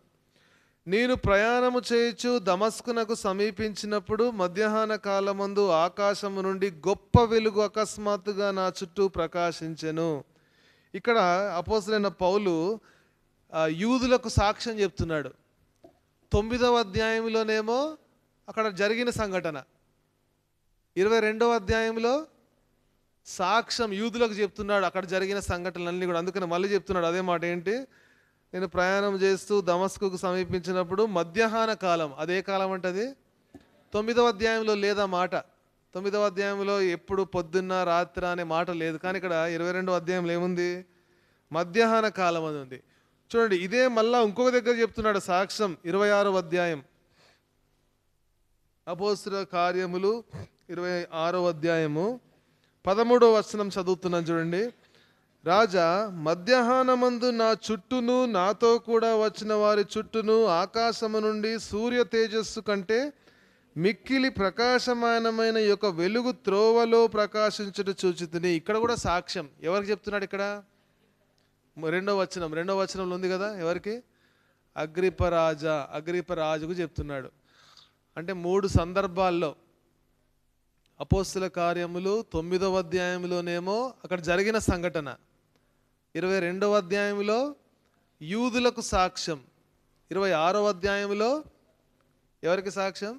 నేను ప్రయాణము చేయొచ్చు దమస్కునకు సమీపించినప్పుడు మధ్యాహ్న కాలమందు ఆకాశము నుండి గొప్ప వెలుగు అకస్మాత్తుగా నా చుట్టూ ప్రకాశించెను. ఇక్కడ అపోస్తలుడైన పౌలు యూదులకు సాక్ష్యం చెప్తున్నాడు. 9వ అధ్యాయంలోనేమో అక్కడ జరిగిన సంఘటన, 22వ అధ్యాయంలో సాక్ష్యం యూదులకు చెప్తున్నాడు అక్కడ జరిగిన సంఘటనలన్నీ కూడా. అందుకని మళ్ళీ చెప్తున్నాడు అదే మాట. ఏంటి? నేను ప్రయాణం చేస్తూ దమస్కుకు సమీపించినప్పుడు మధ్యాహ్న కాలం. అదే కాలం అంటది 9వ అధ్యాయంలో లేదా మాట. 9వ అధ్యాయంలో ఎప్పుడు పొద్దున్న రాత్రి అనే మాట లేదు, కానీ ఇక్కడ 22వ అధ్యాయంలో ఏముంది? మధ్యాహ్న కాలం అని ఉంది. చూడండి, ఇదే మళ్ళా ఇంకొక దగ్గర చెప్తున్నాడు సాక్ష్యం. 26వ అధ్యాయం అపోస్తల కార్యములు 26వ అధ్యాయము 13వ వచనం చదువుతున్నాను చూడండి. రాజా, మధ్యాహ్నమందు నా చుట్టూను నాతో కూడా వచ్చిన వారి చుట్టూను ఆకాశము నుండి సూర్య తేజస్సు కంటే మిక్కిలి ప్రకాశమానమైన యొక్క వెలుగు త్రోవలో ప్రకాశించుట చూచితిని. ఇక్కడ కూడా సాక్ష్యం ఎవరికి చెప్తున్నాడు? ఇక్కడ 2వ వచనంలో ఉంది కదా. ఎవరికి? అగ్రిపరాజుకు చెప్తున్నాడు. అంటే 3 సందర్భాల్లో అపోస్తల కార్యములు 9వ అధ్యాయంలోనేమో అక్కడ జరిగిన సంఘటన, 22వ అధ్యాయంలో యూదులకు సాక్ష్యం, 26వ అధ్యాయంలో ఎవరికి సాక్ష్యం?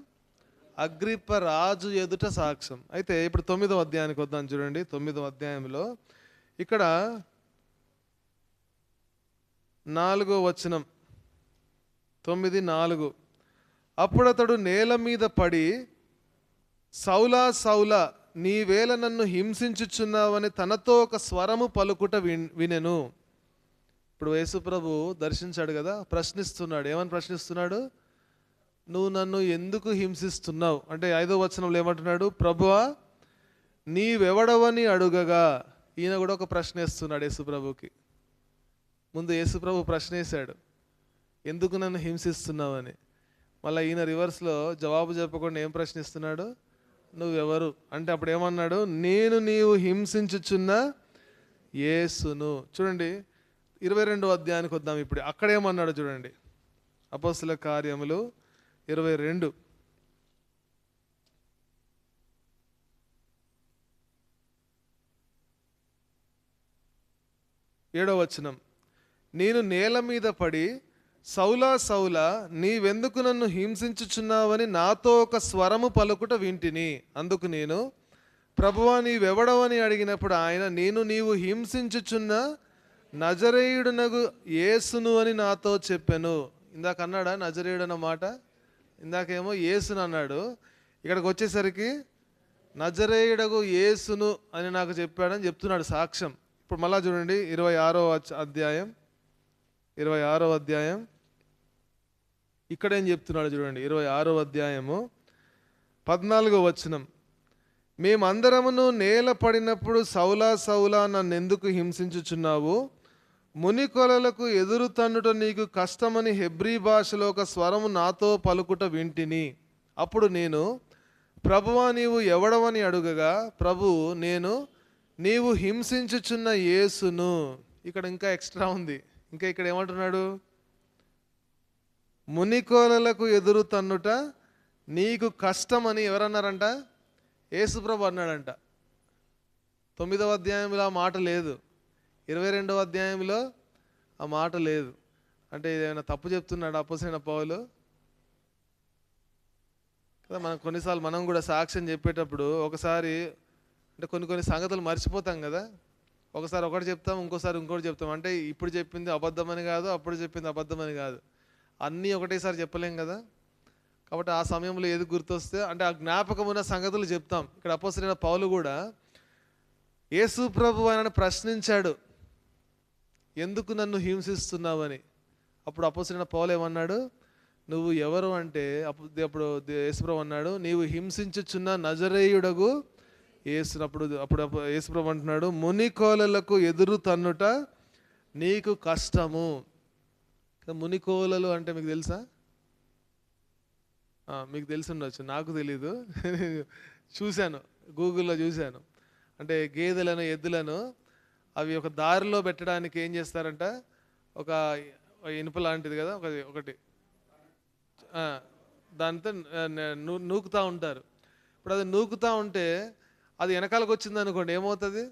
అగ్రిపరాజు ఎదుట సాక్ష్యం. అయితే ఇప్పుడు 9వ అధ్యాయానికి వద్దాం చూడండి. 9వ అధ్యాయంలో ఇక్కడ 4వ వచనం, 9:4. అప్పుడతడు నేల మీద పడి, సౌలా సౌలా, నీవేళ నన్ను హింసించుచున్నావని తనతో ఒక స్వరము పలుకుట వినెను. ఇప్పుడు యేసుప్రభు దర్శించాడు కదా, ప్రశ్నిస్తున్నాడు. ఏమని ప్రశ్నిస్తున్నాడు? నువ్వు నన్ను ఎందుకు హింసిస్తున్నావు అంటే 5వ వచనంలో ఏమంటున్నాడు? ప్రభువా, నీవెవడవని అడుగగా. ఈయన కూడా ఒక ప్రశ్న వేస్తున్నాడు యేసుప్రభుకి. ముందు యేసుప్రభు ప్రశ్న వేశాడు, ఎందుకు నన్ను హింసిస్తున్నావని. మళ్ళీ ఈయన రివర్స్లో జవాబు చెప్పకుండా ఏం ప్రశ్నిస్తున్నాడు? నువ్వెవరు అంటే అప్పుడు ఏమన్నాడు? నేను నీవు హింసించుచున్న యేసును. చూడండి, 22వ అధ్యాయానికి వద్దాం ఇప్పుడు. అక్కడ ఏమన్నాడు చూడండి. అపోస్తల కార్యములు 22 7వ వచనం. నేను నేల మీద పడి, సౌలా సౌలా, నీవెందుకు నన్ను హింసించుచున్నావని నాతో ఒక స్వరము పలుకుట వింటిని. అందుకు నేను, ప్రభువా, నీవెవడవని అడిగినప్పుడు ఆయన, నేను నీవు హింసించుచున్న నజరేయుడునగు యేసును అని నాతో చెప్పాను. ఇందాక అన్నాడా నజరేయుడు అన్న మాట? ఇందాకేమో యేసును అన్నాడు. ఇక్కడికి వచ్చేసరికి నజరేయుడగు యేసును అని నాకు చెప్పాడని చెప్తున్నాడు సాక్ష్యం. ఇప్పుడు మళ్ళా చూడండి 26వ అధ్యాయం ఇక్కడ ఏం చెప్తున్నాడు చూడండి. 26వ అధ్యాయము 14వ వచనం. మేమందరమును నేల పడినప్పుడు సౌలా సౌలా నన్నెందుకు హింసించుచున్నావు, మునికొలలకు ఎదురు తన్నుట నీకు కష్టమని హెబ్రీ భాషలో ఒక స్వరము నాతో పలుకుట వింటిని. అప్పుడు నేను, ప్రభువా నీవు ఎవడవని అడుగగా, ప్రభువు, నేను నీవు హింసించుచున్న యేసును. ఇక్కడ ఇంకా ఎక్స్ట్రా ఉంది. ఇంకా ఇక్కడ ఏమంటున్నాడు? మునికోలలకు ఎదురు తన్నుట నీకు కష్టమని ఎవరన్నారంట? యేసుప్రభు అన్నాడంట. 9వ అధ్యాయంలో ఆ మాట లేదు, 22వ అధ్యాయంలో ఆ మాట లేదు. అంటే ఏదైనా తప్పు చెప్తున్నాడు అపోస్తలుడైన పౌలు కదా? మనం కొన్నిసార్లు మనం కూడా సాక్ష్యం చెప్పేటప్పుడు ఒకసారి అంటే కొన్ని సంగతులు మర్చిపోతాం కదా. ఒకసారి ఒకటి చెప్తాం, ఇంకోసారి ఇంకోటి చెప్తాం. అంటే ఇప్పుడు చెప్పింది అబద్ధమని కాదు, అప్పుడు చెప్పింది అబద్ధమని కాదు, అన్నీ ఒకటేసారి చెప్పలేం కదా. కాబట్టి ఆ సమయంలో ఏది గుర్తొస్తే అంటే ఆ జ్ఞాపకం ఉన్న సంగతులు చెప్తాం. ఇక్కడ అపోస్తలుడైన పౌలు కూడా యేసు ప్రభు ఆయనను ప్రశ్నించాడు, ఎందుకు నన్ను హింసిస్తున్నావని. అప్పుడు అపోస్తలుడైన పౌలు ఏమన్నాడు? నువ్వు ఎవరు అంటే అప్పుడు యేసుప్రభు అన్నాడు, నీవు హింసించుచున్న నజరేయుడగు యేసు. అప్పుడు యేసుప్రభు అంటున్నాడు, మునికోలలకు ఎదురు తన్నుట నీకు కష్టము. మునికోలలు అంటే మీకు తెలుసా? మీకు తెలిసి ఉండొచ్చు, నాకు తెలీదు. చూశాను, గూగుల్లో చూశాను. అంటే గేదెలను ఎద్దులను అవి ఒక దారిలో పెట్టడానికి ఏం చేస్తారంట, ఒక ఇనుప లాంటిది కదా ఒకటి దాంతో నూకుతూ ఉంటారు. ఇప్పుడు అది నూకుతూ ఉంటే అది వెనకాలకు వచ్చింది అనుకోండి, ఏమవుతుంది?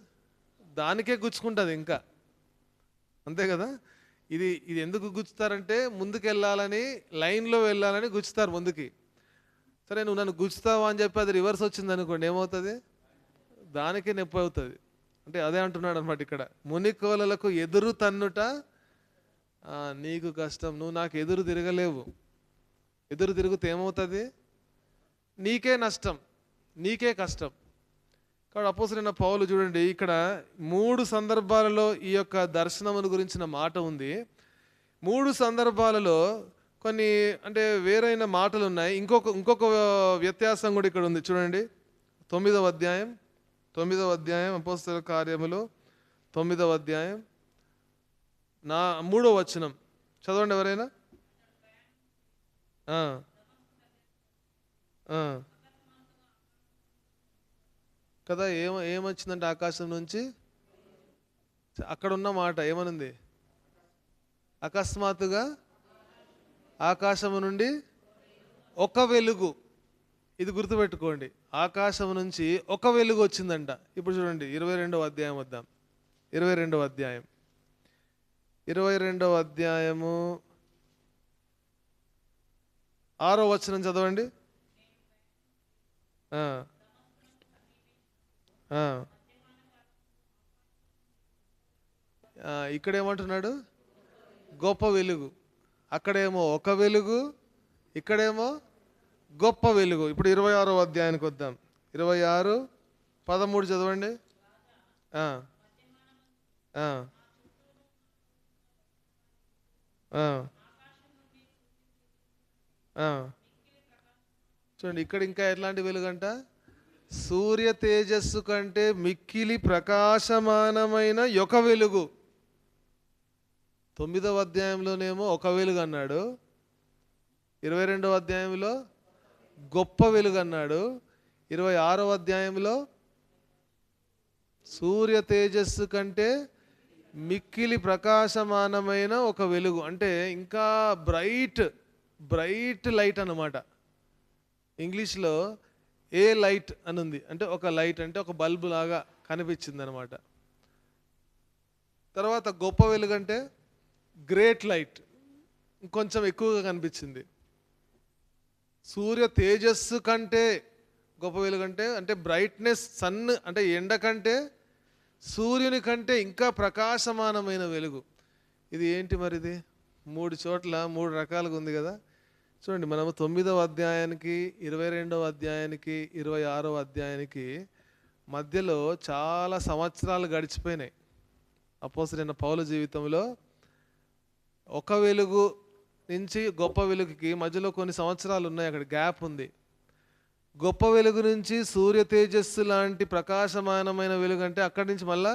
దానికే గుచ్చుకుంటుంది ఇంకా, అంతే కదా. ఇది ఎందుకు గుచ్చుతారంటే ముందుకు వెళ్ళాలని, లైన్లో వెళ్ళాలని గుచ్చుతారు ముందుకి. సరే నువ్వు నన్ను గుచ్చుతావా అని చెప్పి అది రివర్స్ వచ్చింది అనుకోండి, ఏమవుతుంది? దానికే నొప్పి అవుతుంది. అంటే అదే అంటున్నాడు అనమాట ఇక్కడ, మునికోలలకు ఎదురు తన్నుట నీకు కష్టం. నువ్వు నాకు ఎదురు తిరగలేవు. ఎదురు తిరిగితే ఏమవుతుంది? నీకే నష్టం, నీకే కష్టం. కాబట్టి అపోస్తలుడైన పౌలు చూడండి, ఇక్కడ 3 సందర్భాలలో ఈ యొక్క దర్శనమును గురించిన మాట ఉంది. 3 సందర్భాలలో కొన్ని అంటే వేరైన మాటలు ఉన్నాయి. ఇంకొక వ్యత్యాసం కూడా ఇక్కడ ఉంది చూడండి. 9వ అధ్యాయం అపోస్తలుల కార్యములు 9వ అధ్యాయం 3వ వచనం చదవండి ఎవరైనా. కదా ఏమొచ్చిందంటే ఆకాశం నుంచి, అక్కడ ఉన్న మాట ఏమనుంది? అకస్మాత్తుగా ఆకాశము నుండి ఒక వెలుగు. ఇది గుర్తుపెట్టుకోండి, ఆకాశం నుంచి ఒక వెలుగు వచ్చిందంట. ఇప్పుడు చూడండి 22వ అధ్యాయం వద్దాం. 22వ అధ్యాయము 6వ వచనం చదవండి. ఇక్కడ ఏమంటున్నాడు? గొప్ప వెలుగు. అక్కడేమో ఒక వెలుగు, ఇక్కడేమో గొప్ప వెలుగు. ఇప్పుడు 26వ అధ్యాయానికి వద్దాం. 26:13 చదవండి. చూడండి ఇక్కడ ఇంకా ఎట్లాంటి వెలుగంట? సూర్య తేజస్సు కంటే మిక్కిలి ప్రకాశమానమైన ఒక వెలుగు. 9వ అధ్యాయంలోనేమో ఒక వెలుగు అన్నాడు, 22వ అధ్యాయంలో గొప్ప వెలుగు అన్నాడు, 26వ అధ్యాయంలో సూర్య తేజస్సు కంటే మిక్కిలి ప్రకాశమానమైన ఒక వెలుగు. అంటే ఇంకా బ్రైట్ లైట్ అన్నమాట. ఇంగ్లీష్లో ఏ లైట్ అని ఉంది, అంటే ఒక లైట్ అంటే ఒక బల్బు లాగా కనిపించింది అనమాట. తర్వాత గొప్ప వెలుగు అంటే గ్రేట్ లైట్, ఇంకొంచెం ఎక్కువగా కనిపించింది. సూర్య తేజస్సు కంటే గొప్ప వెలుగు అంటే బ్రైట్నెస్, సన్ అంటే ఎండ కంటే, సూర్యుని కంటే ఇంకా ప్రకాశమానమైన వెలుగు. ఇది ఏంటి మరిది? 3 చోట్ల 3 రకాలుగా ఉంది కదా. చూడండి, మనము 9వ అధ్యాయానికి, 22వ అధ్యాయానికి, 26వ అధ్యాయానికి మధ్యలో చాలా సంవత్సరాలు గడిచిపోయినాయి. అపోస్తలుడైన పౌలు జీవితంలో ఒక వెలుగు నుంచి గొప్ప వెలుగుకి మధ్యలో కొన్ని సంవత్సరాలు ఉన్నాయి, అక్కడ గ్యాప్ ఉంది. గొప్ప వెలుగు నుంచి సూర్య తేజస్సు లాంటి ప్రకాశమానమైన వెలుగు అంటే అక్కడి నుంచి మళ్ళా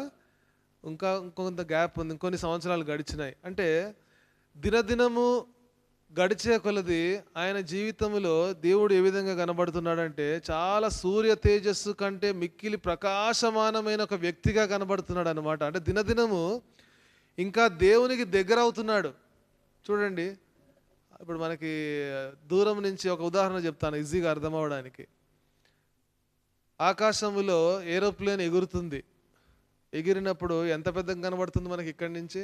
ఇంకొంత గ్యాప్ ఉంది, ఇంకొన్ని సంవత్సరాలు గడిచినాయి. అంటే దినదినము గడిచే కొలది ఆయన జీవితంలో దేవుడు ఏ విధంగా కనబడుతున్నాడంటే చాలా సూర్య తేజస్సు కంటే మిక్కిలి ప్రకాశమానమైన ఒక వ్యక్తిగా కనబడుతున్నాడు అనమాట. అంటే దినదినము ఇంకా దేవునికి దగ్గర అవుతున్నాడు. చూడండి, ఇప్పుడు మనకి దూరం నుంచి ఒక ఉదాహరణ చెప్తాను ఈజీగా అర్థం అవ్వడానికి. ఆకాశంలో ఏరోప్లేన్ ఎగురుతుంది. ఎగిరినప్పుడు ఎంత పెద్దగా కనబడుతుంది మనకి ఇక్కడి నుంచి?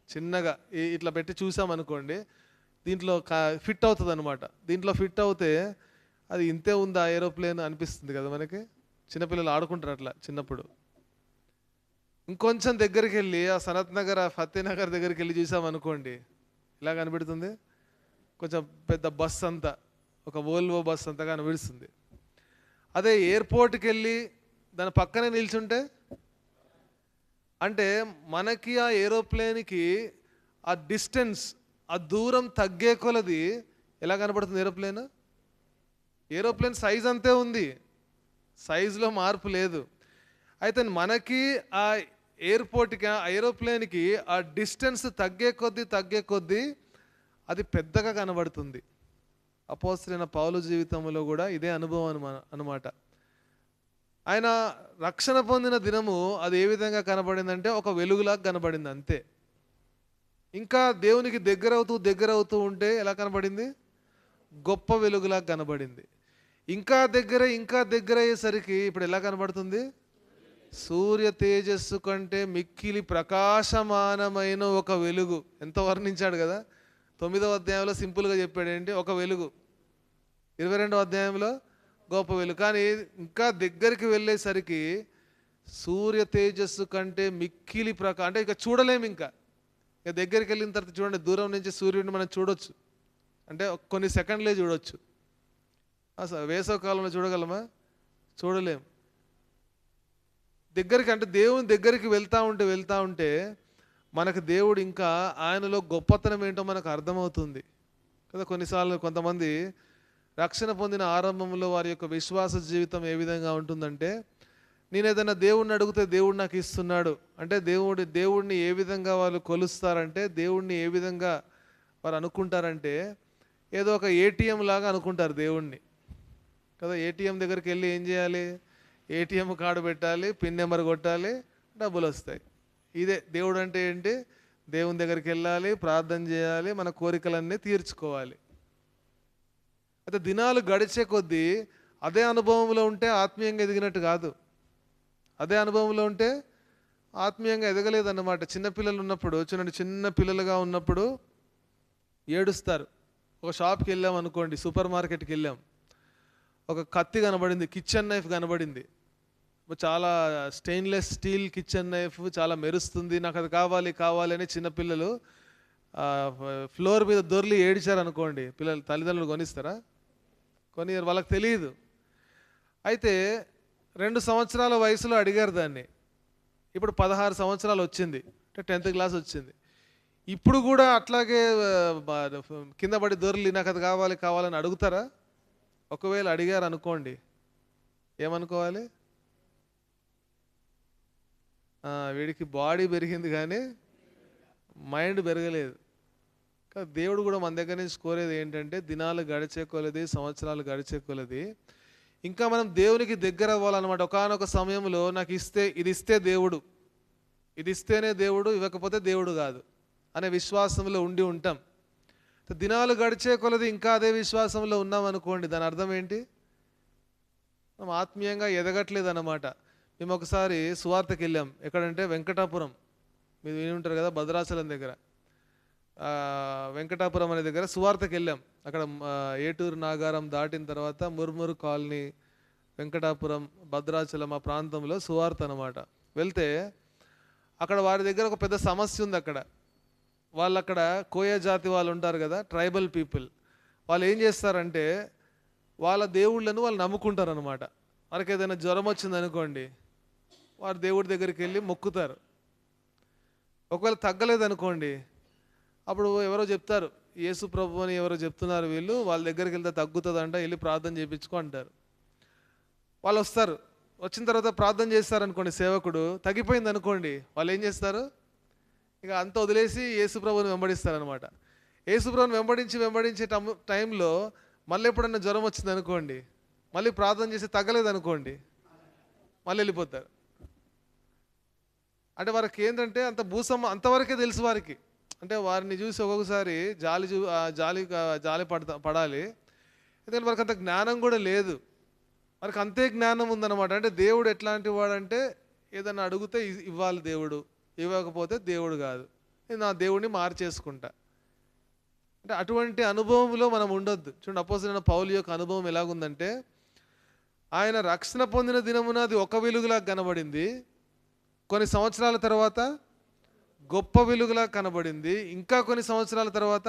చిన్నగా ఇట్లా పెట్టి చూసామనుకోండి, దీంట్లో ఫిట్ అవుతుంది అనమాట. దీంట్లో ఫిట్ అవుతే అది ఇంతే ఉందా ఏరోప్లేన్ అనిపిస్తుంది కదా మనకి. చిన్నపిల్లలు ఆడుకుంటారు అట్లా చిన్నప్పుడు. ఇంకొంచెం దగ్గరికి వెళ్ళి ఆ సనత్ నగర్, ఆ ఫతేనగర్ దగ్గరికి వెళ్ళి చూసామనుకోండి, ఇలా కనిపెడుతుంది. కొంచెం పెద్ద బస్ అంతా, ఒక వోల్వో బస్ అంతా కనిపిస్తుంది. అదే ఎయిర్పోర్ట్కి వెళ్ళి దాని పక్కనే నిల్చుంటే, అంటే మనకి ఆ ఏరోప్లేన్కి ఆ డిస్టెన్స్, ఆ దూరం తగ్గే కొలది ఎలా కనబడుతుంది ఏరోప్లేన్? ఏరోప్లేన్ సైజ్ అంతే ఉంది, సైజులో మార్పు లేదు. అయితే మనకి ఆ ఎయిర్పోర్ట్కి, ఆ ఏరోప్లేన్కి ఆ డిస్టెన్స్ తగ్గే కొద్దీ అది పెద్దగా కనబడుతుంది. అపోస్తలుడైన పౌలు జీవితంలో కూడా ఇదే అనుభవం అనమాట. ఆయన రక్షణ పొందిన దినము అది ఏ విధంగా కనబడిందంటే ఒక వెలుగులాగా కనబడింది అంతే. ఇంకా దేవునికి దగ్గర అవుతూ ఉంటే ఎలా కనబడింది? గొప్ప వెలుగులాగా కనబడింది. ఇంకా దగ్గర అయ్యేసరికి ఇప్పుడు ఎలా కనబడుతుంది? సూర్య తేజస్సు కంటే మిక్కిలి ప్రకాశమానమైన ఒక వెలుగు. ఎంత వర్ణించాడు కదా! 9వ అధ్యాయంలో సింపుల్గా చెప్పాడు ఏంటి? ఒక వెలుగు. 22వ అధ్యాయంలో గొప్ప వెలుగు. కానీ ఇంకా దగ్గరికి వెళ్ళేసరికి సూర్య తేజస్సు కంటే మిక్కిలి అంటే ఇక చూడలేము. ఇంకా దగ్గరికి వెళ్ళిన తర్వాత చూడండి, దూరం నుంచి సూర్యుడిని మనం చూడొచ్చు, అంటే కొన్ని సెకండ్లే చూడొచ్చు. వేసవ కాలంలో చూడగలమా? చూడలేం. దగ్గరికి, అంటే దేవుని దగ్గరికి వెళ్తూ ఉంటే మనకు దేవుడు ఇంకా ఆయనలో గొప్పతనం ఏంటో మనకు అర్థమవుతుంది కదా. కొన్నిసార్లు కొంతమంది రక్షణ పొందిన ఆరంభంలో వారి యొక్క విశ్వాస జీవితం ఏ విధంగా ఉంటుందంటే, నేను ఏదైనా దేవుడిని అడిగితే దేవుడు నాకు ఇస్తున్నాడు అంటే దేవుడిని ఏ విధంగా వాళ్ళు కొలుస్తారంటే, దేవుడిని ఏ విధంగా వారు అనుకుంటారంటే ఏదో ఒక ఏటీఎం లాగా అనుకుంటారు దేవుణ్ణి కదా. ఏటీఎం దగ్గరికి వెళ్ళి ఏం చేయాలి? ఏటీఎం కార్డు పెట్టాలి, పిన్ నెంబర్ కొట్టాలి, డబ్బులు వస్తాయి. ఇదే దేవుడు అంటే ఏంటి? దేవుని దగ్గరికి వెళ్ళాలి, ప్రార్థన చేయాలి, మన కోరికలన్నీ తీర్చుకోవాలి. అయితే దినాలు గడిచే కొద్దీ అదే అనుభవంలో ఉంటే ఆత్మీయంగా ఎదిగినట్టు కాదు. అదే అనుభవంలో ఉంటే ఆత్మీయంగా ఎదగలేదన్నమాట. చిన్నపిల్లలు ఉన్నప్పుడు చూడండి, చిన్న పిల్లలుగా ఉన్నప్పుడు ఏడుస్తారు. ఒక షాప్కి వెళ్ళాం అనుకోండి, సూపర్ మార్కెట్కి వెళ్ళాం, ఒక కత్తి కనబడింది, కిచెన్ నైఫ్ కనబడింది, చాలా స్టెయిన్లెస్ స్టీల్ కిచెన్ నైఫ్, చాలా మెరుస్తుంది, నాకు అది కావాలి అని చిన్నపిల్లలు ఫ్లోర్ మీద దొర్లి ఏడిచారు అనుకోండి. తల్లిదండ్రులు కొనిస్తారా? కొనియరు, వాళ్ళకి తెలియదు. అయితే 2 సంవత్సరాల వయసులో అడిగారు దాన్ని. ఇప్పుడు 16 సంవత్సరాలు వచ్చింది, అంటే 10th క్లాస్ వచ్చింది. ఇప్పుడు కూడా అట్లాగే కింద పడి దొర్లి నాకు అది కావాలని అడుగుతారా? ఒకవేళ అడిగారు అనుకోండి, ఏమనుకోవాలి? వీడికి బాడీ పెరిగింది కానీ మైండ్ పెరగలేదు. దేవుడు కూడా మన దగ్గర నుంచి కోరేది ఏంటంటే, దినాలు గడిచే కొలది, సంవత్సరాలు గడిచే కొలది ఇంకా మనం దేవునికి దగ్గర అవ్వాలన్నమాట. ఒకానొక సమయంలో నాకు ఇది ఇస్తే దేవుడు, ఇది ఇస్తేనే దేవుడు, ఇవ్వకపోతే దేవుడు కాదు అనే విశ్వాసంలో ఉంటాం. దినాలు గడిచే కొలది ఇంకా అదే విశ్వాసంలో ఉన్నాం అనుకోండి, దాని అర్థం ఏంటి? మనం ఆత్మీయంగా ఎదగట్లేదు అన్నమాట. మేము ఒకసారి సువార్తకి వెళ్ళాం. ఎక్కడంటే వెంకటాపురం, మీరు విని ఉంటారు కదా, భద్రాచలం దగ్గర వెంకటాపురం అనే దగ్గర సువార్తకి వెళ్ళాం. అక్కడ ఏటూరు నాగారం దాటిన తర్వాత ముర్మురు కాలనీ, వెంకటాపురం, భద్రాచలం ఆ ప్రాంతంలో సువార్త అనమాట. వెళ్తే అక్కడ వారి దగ్గర ఒక పెద్ద సమస్య ఉంది. వాళ్ళు అక్కడ కోయ జాతి వాళ్ళు ఉంటారు కదా, ట్రైబల్ పీపుల్. వాళ్ళు ఏం చేస్తారంటే వాళ్ళ దేవుళ్ళను వాళ్ళు నమ్ముకుంటారు అనమాట. వారికి ఏదైనా జ్వరం వచ్చింది అనుకోండి, వారు దేవుడి దగ్గరికి వెళ్ళి మొక్కుతారు. ఒకవేళ తగ్గలేదనుకోండి, అప్పుడు ఎవరో చెప్తారు, యేసు ప్రభు అని ఎవరో చెప్తున్నారు వీళ్ళు, వాళ్ళ దగ్గరికి వెళ్తే తగ్గుతుందంట, వెళ్ళి ప్రార్థన చేయించుకో అంటారు. వాళ్ళు వస్తారు, వచ్చిన తర్వాత ప్రార్థన చేస్తారనుకోండి, సేవకుడు తగ్గిపోయింది అనుకోండి, వాళ్ళు ఏం చేస్తారు, ఇక అంత వదిలేసి యేసుప్రభుని వెంబడిస్తారనమాట. యేసుప్రభుని వెంబడించే టైంలో మళ్ళీ ఎప్పుడన్నా జ్వరం వచ్చింది అనుకోండి, మళ్ళీ ప్రార్థన చేసి తగ్గలేదు అనుకోండి, మళ్ళీ వెళ్ళిపోతారు. అంటే వారికి ఏంటంటే అంత అంతవరకే తెలుసు వారికి. అంటే వారిని చూసి ఒక్కొక్కసారి జాలి పడాలి. ఎందుకంటే వారికి అంత జ్ఞానం కూడా లేదు. వారికి అంతే జ్ఞానం ఉందన్నమాట. అంటే దేవుడు ఎట్లాంటి వాడంటే ఏదన్నా అడిగితే ఇవ్వాలి దేవుడు, ఇవ్వకపోతే దేవుడు కాదు, నేను నా దేవుడిని మార్చేసుకుంటా. అంటే అటువంటి అనుభవంలో మనం ఉండొద్దు. చూడండి, అపోస్తలుడైన పౌలు యొక్క అనుభవం ఎలాగుందంటే, ఆయన రక్షణ పొందిన దినమున అది ఒక వెలుగులా కనబడింది, కొన్ని సంవత్సరాల తర్వాత గొప్ప వెలుగులా కనబడింది, ఇంకా కొన్ని సంవత్సరాల తర్వాత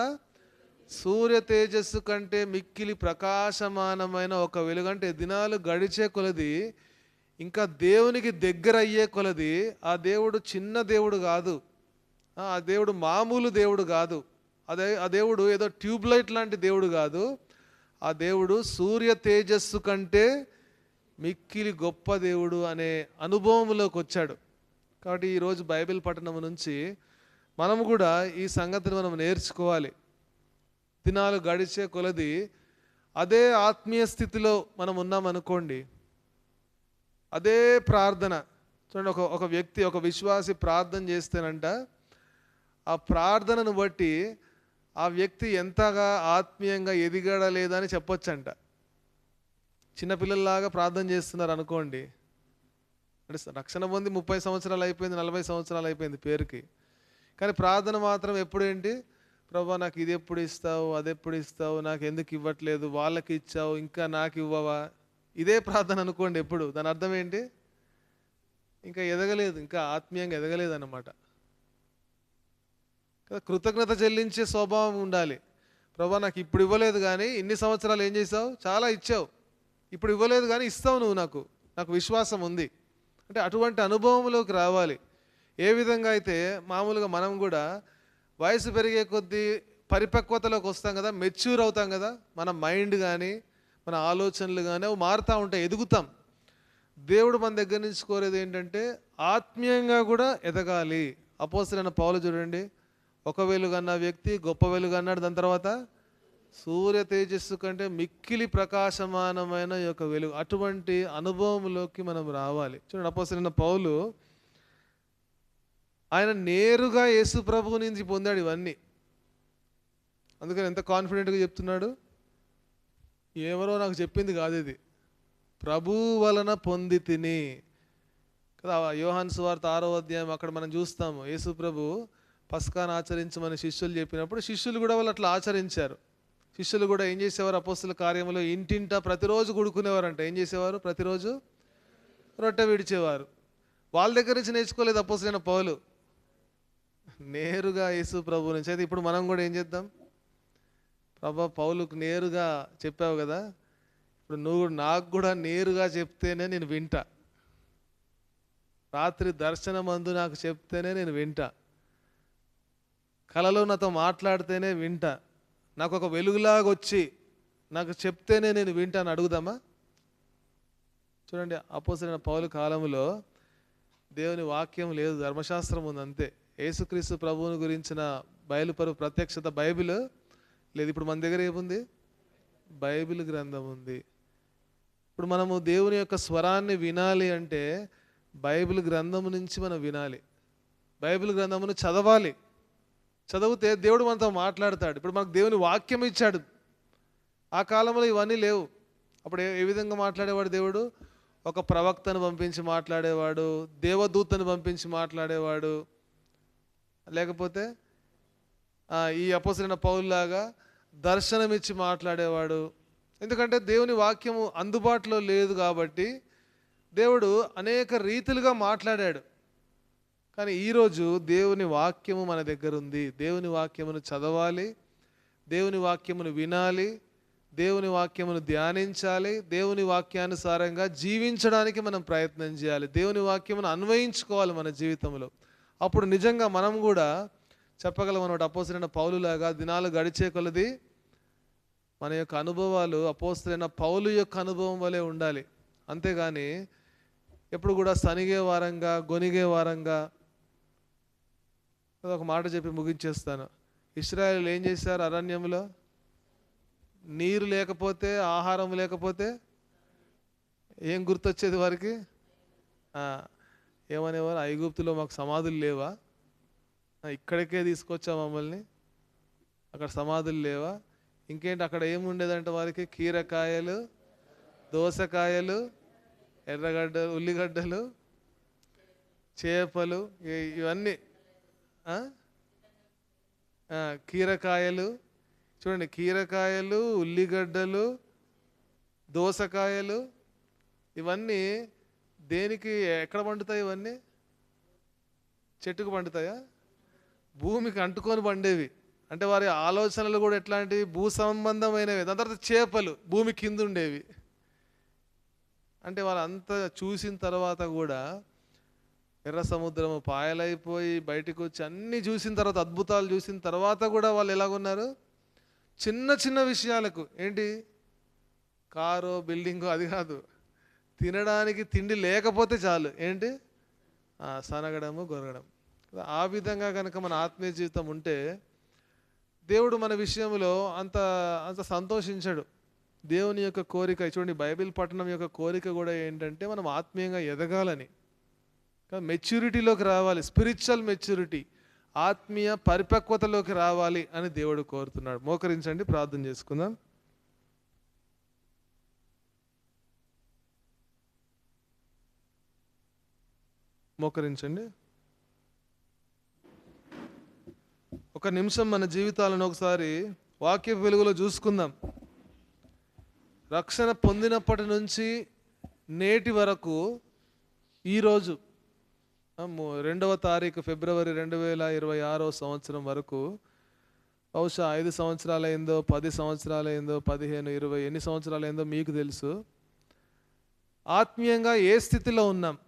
సూర్య తేజస్సు కంటే మిక్కిలి ప్రకాశమానమైన ఒక వెలుగు. అంటే దినాలు గడిచే కొలది, ఇంకా దేవునికి దగ్గర అయ్యే కొలది, ఆ దేవుడు చిన్న దేవుడు కాదు, ఆ దేవుడు మామూలు దేవుడు కాదు, ఆ దేవుడు ఏదో ట్యూబ్లైట్ లాంటి దేవుడు కాదు, ఆ దేవుడు సూర్య తేజస్సు కంటే మిక్కిలి గొప్ప దేవుడు అనే అనుభవంలోకి వచ్చాడు. కాబట్టి ఈరోజు బైబిల్ పఠనం నుంచి మనము కూడా ఈ సంగతిని మనం నేర్చుకోవాలి. దినాలు గడిచే కొలది అదే ఆత్మీయ స్థితిలో మనం ఉన్నామనుకోండి, అదే ప్రార్థన. చూడండి, ఒక వ్యక్తి, ఒక విశ్వాసి ప్రార్థన చేస్తేనంట, ఆ ప్రార్థనను బట్టి ఆ వ్యక్తి ఎంతగా ఆత్మీయంగా ఎదిగాడా లేదా అని చెప్పొచ్చంట. చిన్నపిల్లల్లాగా ప్రార్థన చేస్తున్నారు అనుకోండి, అంటే రక్షణ పొంది 30 సంవత్సరాలు అయిపోయింది, 40 సంవత్సరాలు అయిపోయింది పేరుకి, కానీ ప్రార్థన మాత్రం ఎప్పుడేంటి, ప్రభా నాకు ఇది ఎప్పుడు ఇస్తావు, అది ఎప్పుడు ఇస్తావు, నాకు ఎందుకు ఇవ్వట్లేదు, వాళ్ళకి ఇచ్చావు ఇంకా నాకు ఇవ్వవా, ఇదే ప్రార్థన అనుకోండి ఎప్పుడు. దాని అర్థం ఏంటి, ఇంకా ఎదగలేదు, ఇంకా ఆత్మీయంగా ఎదగలేదు అన్నమాట. కృతజ్ఞత చెల్లించే స్వభావం ఉండాలి. ప్రభా నాకు ఇప్పుడు ఇవ్వలేదు కానీ ఇన్ని సంవత్సరాలు ఏం చేసావు, చాలా ఇచ్చావు, ఇప్పుడు ఇవ్వలేదు కానీ ఇస్తావు నువ్వు, నాకు విశ్వాసం ఉంది. అంటే అటువంటి అనుభవంలోకి రావాలి. ఏ విధంగా అయితే మామూలుగా మనం కూడా వయసు పెరిగే కొద్దీ పరిపక్వతలోకి వస్తాం కదా, మెచ్యూర్ అవుతాం కదా, మన మైండ్ కానీ మన ఆలోచనలు కానీ అవి మారుతూ ఉంటాయి, ఎదుగుతాం. దేవుడు మన దగ్గర నుంచి కోరేది ఏంటంటే ఆత్మీయంగా కూడా ఎదగాలి. అపోస్తలుడైన పౌలు చూడండి, ఒక వెలుగు అన్న వ్యక్తి గొప్ప వెలుగు అన్నాడు, దాని తర్వాత సూర్య తేజస్సు కంటే మిక్కిలి ప్రకాశమానమైన యొక్క వెలుగు. అటువంటి అనుభవంలోకి మనం రావాలి. చూడండి, అపోస్తలుడైన పౌలు ఆయన నేరుగా యేసు ప్రభువు నుంచి పొందాడు ఇవన్నీ. అందుకని ఎంత కాన్ఫిడెంట్గా చెప్తున్నాడు, ఎవరో నాకు చెప్పింది కాదు, ఇది ప్రభువు వలన పొంది తిని కదా. యోహాను సువార్త 6వ అధ్యాయం అక్కడ మనం చూస్తాము, యేసు ప్రభు పస్కాను ఆచరించమని శిష్యులు చెప్పినప్పుడు శిష్యులు కూడా వాళ్ళు అట్లా ఆచరించారు. శిష్యులు కూడా ఏం చేసేవారు, అపోస్తల కార్యంలో ఇంటింటా ప్రతిరోజు కూడుకునేవారంట. ఏం చేసేవారు, ప్రతిరోజు రొట్టె విడిచేవారు. వాళ్ళ దగ్గర నుంచి నేర్చుకోలేదు అపోస్తలుడైన పౌలు, నేరుగా యేసు ప్రభు నుంచి. అయితే ఇప్పుడు మనం కూడా ఏం చేద్దాం, ప్రభా పౌలుకు నేరుగా చెప్పావు కదా, ఇప్పుడు నువ్వు నాకు కూడా నేరుగా చెప్తేనే నేను వింటా, రాత్రి దర్శనమందు నాకు చెప్తేనే నేను వింటా, కలలో నాతో మాట్లాడితేనే వింటా, నాకు ఒక వెలుగులాగా వచ్చి నాకు చెప్తేనే నేను వింటాను అడుగుదామా? చూడండి, అపోస్తలుడైన పౌలు కాలంలో దేవుని వాక్యం లేదు, ధర్మశాస్త్రం ఉంది అంతే. యేసుక్రీస్తు ప్రభువుని గురించిన బయలుపరు ప్రత్యక్షత బైబిల్ లేదు. ఇప్పుడు మన దగ్గర ఏముంది, బైబిల్ గ్రంథం ఉంది. ఇప్పుడు మనము దేవుని యొక్క స్వరాన్ని వినాలి అంటే బైబిల్ గ్రంథం నుంచి మనం వినాలి, బైబిల్ గ్రంథమును చదవాలి. చదివితే దేవుడు మనతో మాట్లాడతాడు. ఇప్పుడు మనకు దేవుని వాక్యం ఇచ్చాడు. ఆ కాలంలో ఇవన్నీ లేవు. అప్పుడు ఏ విధంగా మాట్లాడేవాడు దేవుడు, ఒక ప్రవక్తను పంపించి మాట్లాడేవాడు, దేవదూతను పంపించి మాట్లాడేవాడు, లేకపోతే ఈ అపోస్తలుడైన పౌలులాగా దర్శనమిచ్చి మాట్లాడేవాడు. ఎందుకంటే దేవుని వాక్యము అందుబాటులో లేదు కాబట్టి దేవుడు అనేక రీతిలుగా మాట్లాడాడు. కానీ ఈరోజు దేవుని వాక్యము మన దగ్గర ఉంది. దేవుని వాక్యమును చదవాలి, దేవుని వాక్యమును వినాలి, దేవుని వాక్యమును ధ్యానించాలి, దేవుని వాక్యానుసారంగా జీవించడానికి మనం ప్రయత్నం చేయాలి, దేవుని వాక్యమును అన్వయించుకోవాలి మన జీవితంలో. అప్పుడు నిజంగా మనం కూడా చెప్పగలం అన్నమాట, అపోస్తలుడైన పౌలులాగా దినాలు గడిచే కొలది మన యొక్క అనుభవాలు అపోస్తలుడైన పౌలు యొక్క అనుభవం వలె ఉండాలి. అంతేగాని ఎప్పుడు కూడా సనిగే వారంగా గొనిగే వారంగా. ఒక మాట చెప్పి ముగించేస్తాను. ఇశ్రాయేలు ఏం చేశారు? అరణ్యంలో నీరు లేకపోతే, ఆహారం లేకపోతే ఏం గుర్తొచ్చేది వారికి? ఏమనేవారు? ఐగుప్తులో మాకు సమాధులు లేవా? ఇక్కడికే తీసుకొచ్చా మమ్మల్ని, అక్కడ సమాధులు లేవా? ఇంకేంటి అక్కడ ఏముండేదంటే వారికి? కీరకాయలు, దోసకాయలు, ఎర్రగడ్డలు, ఉల్లిగడ్డలు, చేపలు, ఇవన్నీ. కీరకాయలు చూడండి, కీరకాయలు, ఉల్లిగడ్డలు, దోసకాయలు, ఇవన్నీ దేనికి ఎక్కడ పండుతాయి? ఇవన్నీ చెట్టుకు పండుతాయా? భూమికి అంటుకొని పండేవి. అంటే వారి ఆలోచనలు కూడా ఎట్లాంటివి? భూ సంబంధమైనవి. దాని తర్వాత చేపలు భూమి కింద ఉండేవి. అంటే వాళ్ళంతా చూసిన తర్వాత కూడా ఎర్ర సముద్రము పాయలైపోయి బయటకు వచ్చి అన్నీ చూసిన తర్వాత, అద్భుతాలు చూసిన తర్వాత కూడా వాళ్ళు ఎలాగున్నారు? చిన్న చిన్న విషయాలకు, ఏంటి కారు బిల్డింగు అది కాదు, తినడానికి తిండి లేకపోతే చాలు, ఏంటి సనగడము గొరగడం. ఆ విధంగా కనుక మన ఆత్మీయ జీవితం ఉంటే దేవుడు మన విషయంలో అంత అంత సంతోషించడు. దేవుని యొక్క కోరిక చూడండి, బైబిల్ పఠనం యొక్క కోరిక కూడా ఏంటంటే మనం ఆత్మీయంగా ఎదగాలని, మెచ్యూరిటీలోకి రావాలి, స్పిరిచువల్ మెచ్యూరిటీ, ఆత్మీయ పరిపక్వతలోకి రావాలి అని దేవుడు కోరుతున్నాడు. మోకరించండి, ప్రార్థన చేసుకుందాం. మోకరించండి. ఒక నిమిషం మన జీవితాలను ఒకసారి వాక్య వెలుగులో చూసుకుందాం. రక్షణ పొందినప్పటి నుంచి నేటి వరకు ఈరోజు 2వ తారీఖు ఫిబ్రవరి 2026 సంవత్సరం వరకు బహుశా 5 సంవత్సరాలైందో, 10 సంవత్సరాలైందో, 15, 20 ఎన్ని సంవత్సరాలైందో మీకు తెలుసు. ఆత్మీయంగా ఏ స్థితిలో ఉన్నాం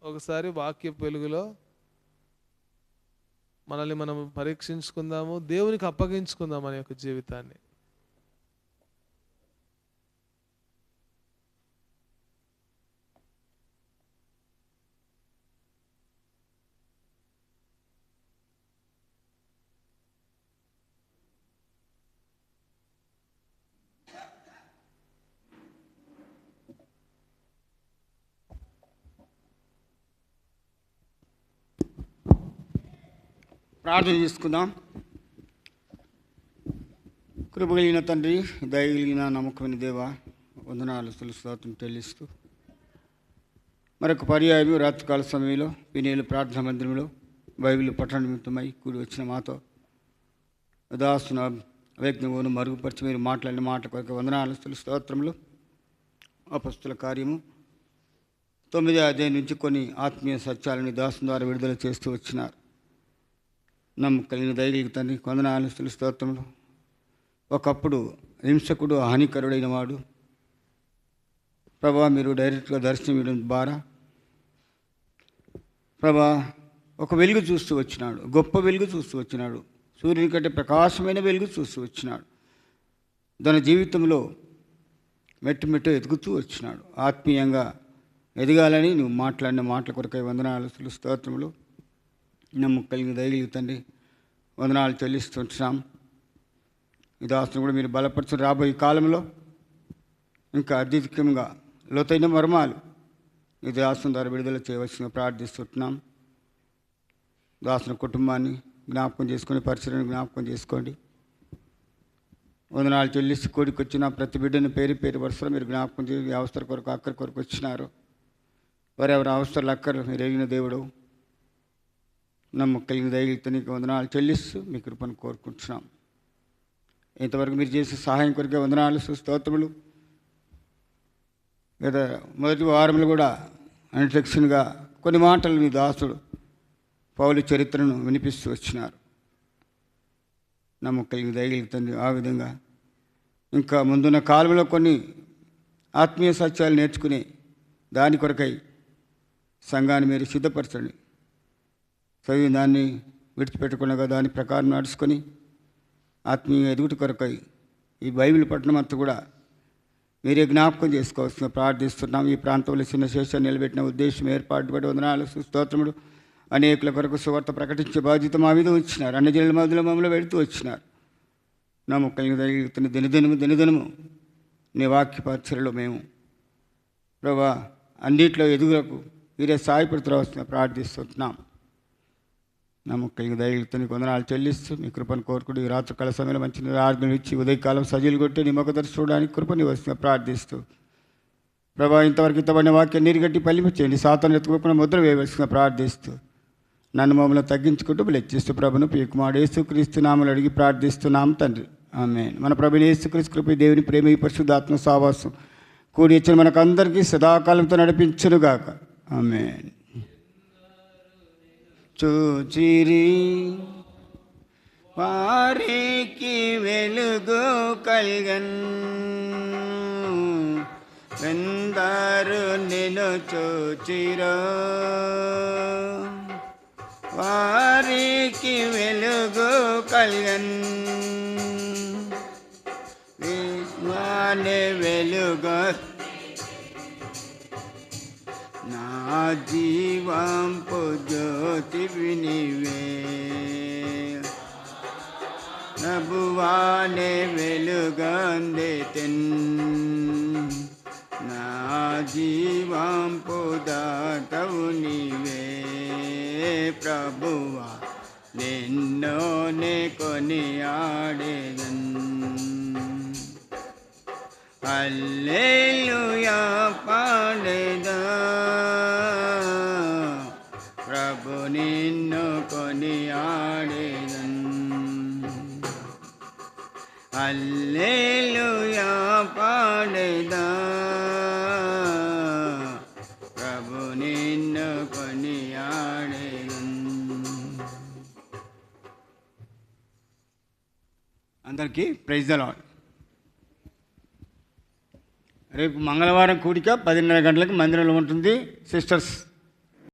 ఒకసారి వాక్య వెలుగులో మనల్ని మనం పరీక్షించుకుందాము. దేవునికి అప్పగించుకుందాం మన యొక్క జీవితాన్ని. ప్రార్థన చేసుకుందాం. కృప కలిగిన తండ్రి, దయ కలిగిన నమ్మకమైన దేవ, వందనాలు స్తోత్రం చెల్లిస్తూ మరొక పర్యాయం రాత్రికాల సమయంలో వినేలు ప్రార్థన మందిరంలో బైబిల్ పఠన నిమిత్తమై కూడి వచ్చిన మాతో దాసున వేజ్ఞమును మరుగుపరిచి మీరు మాట్లాడిన మాట కొరకు వందనాలు స్తోత్రములు. అపొస్తలుల కార్యము 9వ అధ్యాయం నుంచి కొన్ని ఆత్మీయ సత్యాలని దాసుని ద్వారా విడుదల చేస్తూ వచ్చినారు. నమ్మకం కలిగిన దయగలిగిన తండ్రి వందనాలు స్తోత్రములు. ఒకప్పుడు హింసకుడు, హానికరుడైన వాడు ప్రభా, మీరు డైరెక్ట్గా దర్శనం ఇవ్వడం ద్వారా ప్రభా ఒక వెలుగు చూస్తూ వచ్చినాడు, గొప్ప వెలుగు చూస్తూ వచ్చినాడు, సూర్యుని కంటే ప్రకాశమైన వెలుగు చూస్తూ వచ్చినాడు. తన జీవితంలో మెట్టు ఎదుగుతూ వచ్చినాడు. ఆత్మీయంగా ఎదగాలని నువ్వు మాట్లాడిన మాటల కొరకై వందనాలు స్తోత్రములు. నమ్మకం కలిగిన దయగలిగిన తండ్రి వందనాలు చెల్లిస్తుంటున్నాం. ఈ దాసును కూడా మీరు బలపరచు. రాబోయే కాలంలో ఇంకా అత్యధికంగా లోతైన మర్మాలు ఈ దాసుని ద్వారా విడుదల చేయవలసిన ప్రార్థిస్తుంటున్నాం. దాసుని కుటుంబాన్ని జ్ఞాపకం చేసుకొని, పరిసరాన్ని జ్ఞాపకం చేసుకోండి. వందనాలు చెల్లిసి కూడికొచ్చిన ప్రతి బిడ్డను పేరు పేరు వరుసలో మీరు జ్ఞాపకం చేసి అవసర కొరకు అక్కడి కొరకు వచ్చినారు. వారెవరి అవసరాలు అక్కర్లు మీరు ఎరిగిన దేవుడు. నమ్మకం కలిగిన దయగలిగితే నీకు వందనాలు చెల్లిస్తూ మీ కృపను కోరుకుంటున్నాం. ఇంతవరకు మీరు చేసే సహాయం కొరకే వందనాలు స్తోత్రములు. గత మొదటి వారంలో కూడా ఇంట్రడక్షన్గా కొన్ని మాటలు మీ దాసుడు పౌలు చరిత్రను వినిపిస్తూ వచ్చినారు. నమ్మకం కలిగిన దయగలిగితే ఆ విధంగా ఇంకా ముందున్న కాలంలో కొన్ని ఆత్మీయ సత్యాలు నేర్చుకుని దాని కొరకై సంఘాన్ని మీరు సిద్ధపరచండి. చదివి దాన్ని విడిచిపెట్టకుండా దాని ప్రకారం నడుచుకొని ఆత్మీయ ఎదుగుట కొరకై ఈ బైబిల్ పట్టణం అంతా కూడా మీరే జ్ఞాపకం చేసుకోవాల్సిన ప్రార్థిస్తున్నాం. ఈ ప్రాంతంలో చిన్న శేషాన్ని నిలబెట్టిన ఉద్దేశం ఏర్పాటు పడి వందనాలు స్తోత్రములు. అనేకుల కొరకు సువార్త ప్రకటించే బాధ్యత మా మీద వచ్చినారు. అన్ని జిల్లా మధ్యలో మమ్మల్ని వెళుతూ వచ్చినారు. నమ్మకం కలిగిన దినదినము నీ వాక్య పరిచయలో మేము ప్రభా అన్నింటిలో ఎదుగులకు మీరే సాయపడుతురాల్సిన ప్రార్థిస్తున్నాం. నమ్మకం దయగలుగుతున్న వందనాలు చెల్లిస్తూ మీ కృపను కోరుకుంటూ ఈ రాత్రికాల సమయంలో మంచి ఆర్గం ఇచ్చి ఉదయకాలం సజీలు కొట్టి నీ ముఖదర్శి చూడడానికి కృపని వస్తున్న ప్రార్థిస్తూ ప్రభా ఇంతవరకు ఇంతబడిన వాక్యం నీరుగట్టి పల్లిమ చేయండి. సాతాను ఎత్తుకోకుండా ముద్ర వేయవలసిన ప్రార్థిస్తూ నన్ను మమ్మల్ని తగ్గించుకుంటూ లెచ్చిస్తూ ప్రభును పీకుమాడు యేసుక్రీస్తు నామలు అడిగి ప్రార్థిస్తున్నాం తండ్రి, ఆమేన్. మన ప్రభుని యేసుక్రీస్తు కృప దేవుని ప్రేమ ఈ పరిశుద్ధాత్మ సావాసం కూడి ఇచ్చిన మనకందరికీ సదాకాలంతో నడిపించునుగాక, ఆమేన్. చూచిరి వారికి వెలుగు కల్గన్, ఎందరు నిన్ను చూచిరో వారికి వెలుగు కల్గన్, విశ్వాని వెలుగు నా జీవంపు జ్యోతివి నీవే, ప్రభువానే వెలుగందితిన్ నా జీవంపు దాతవు నీవే, ప్రభువా నిన్నోనే కొనియాడెదన్. హల్లెలూయా పాడెదా ప్రభు నిన్ను కొనియాడెదన్. హల్లెలూయా పాడెదా ప్రభు నిన్ను కొనియాడెదన్. అందరికీ ప్రైజ్ ది లార్డ్. రేపు మంగళవారం కూడిక 10:30 గంటలకు మందిరంలో ఉంటుంది. సిస్టర్స్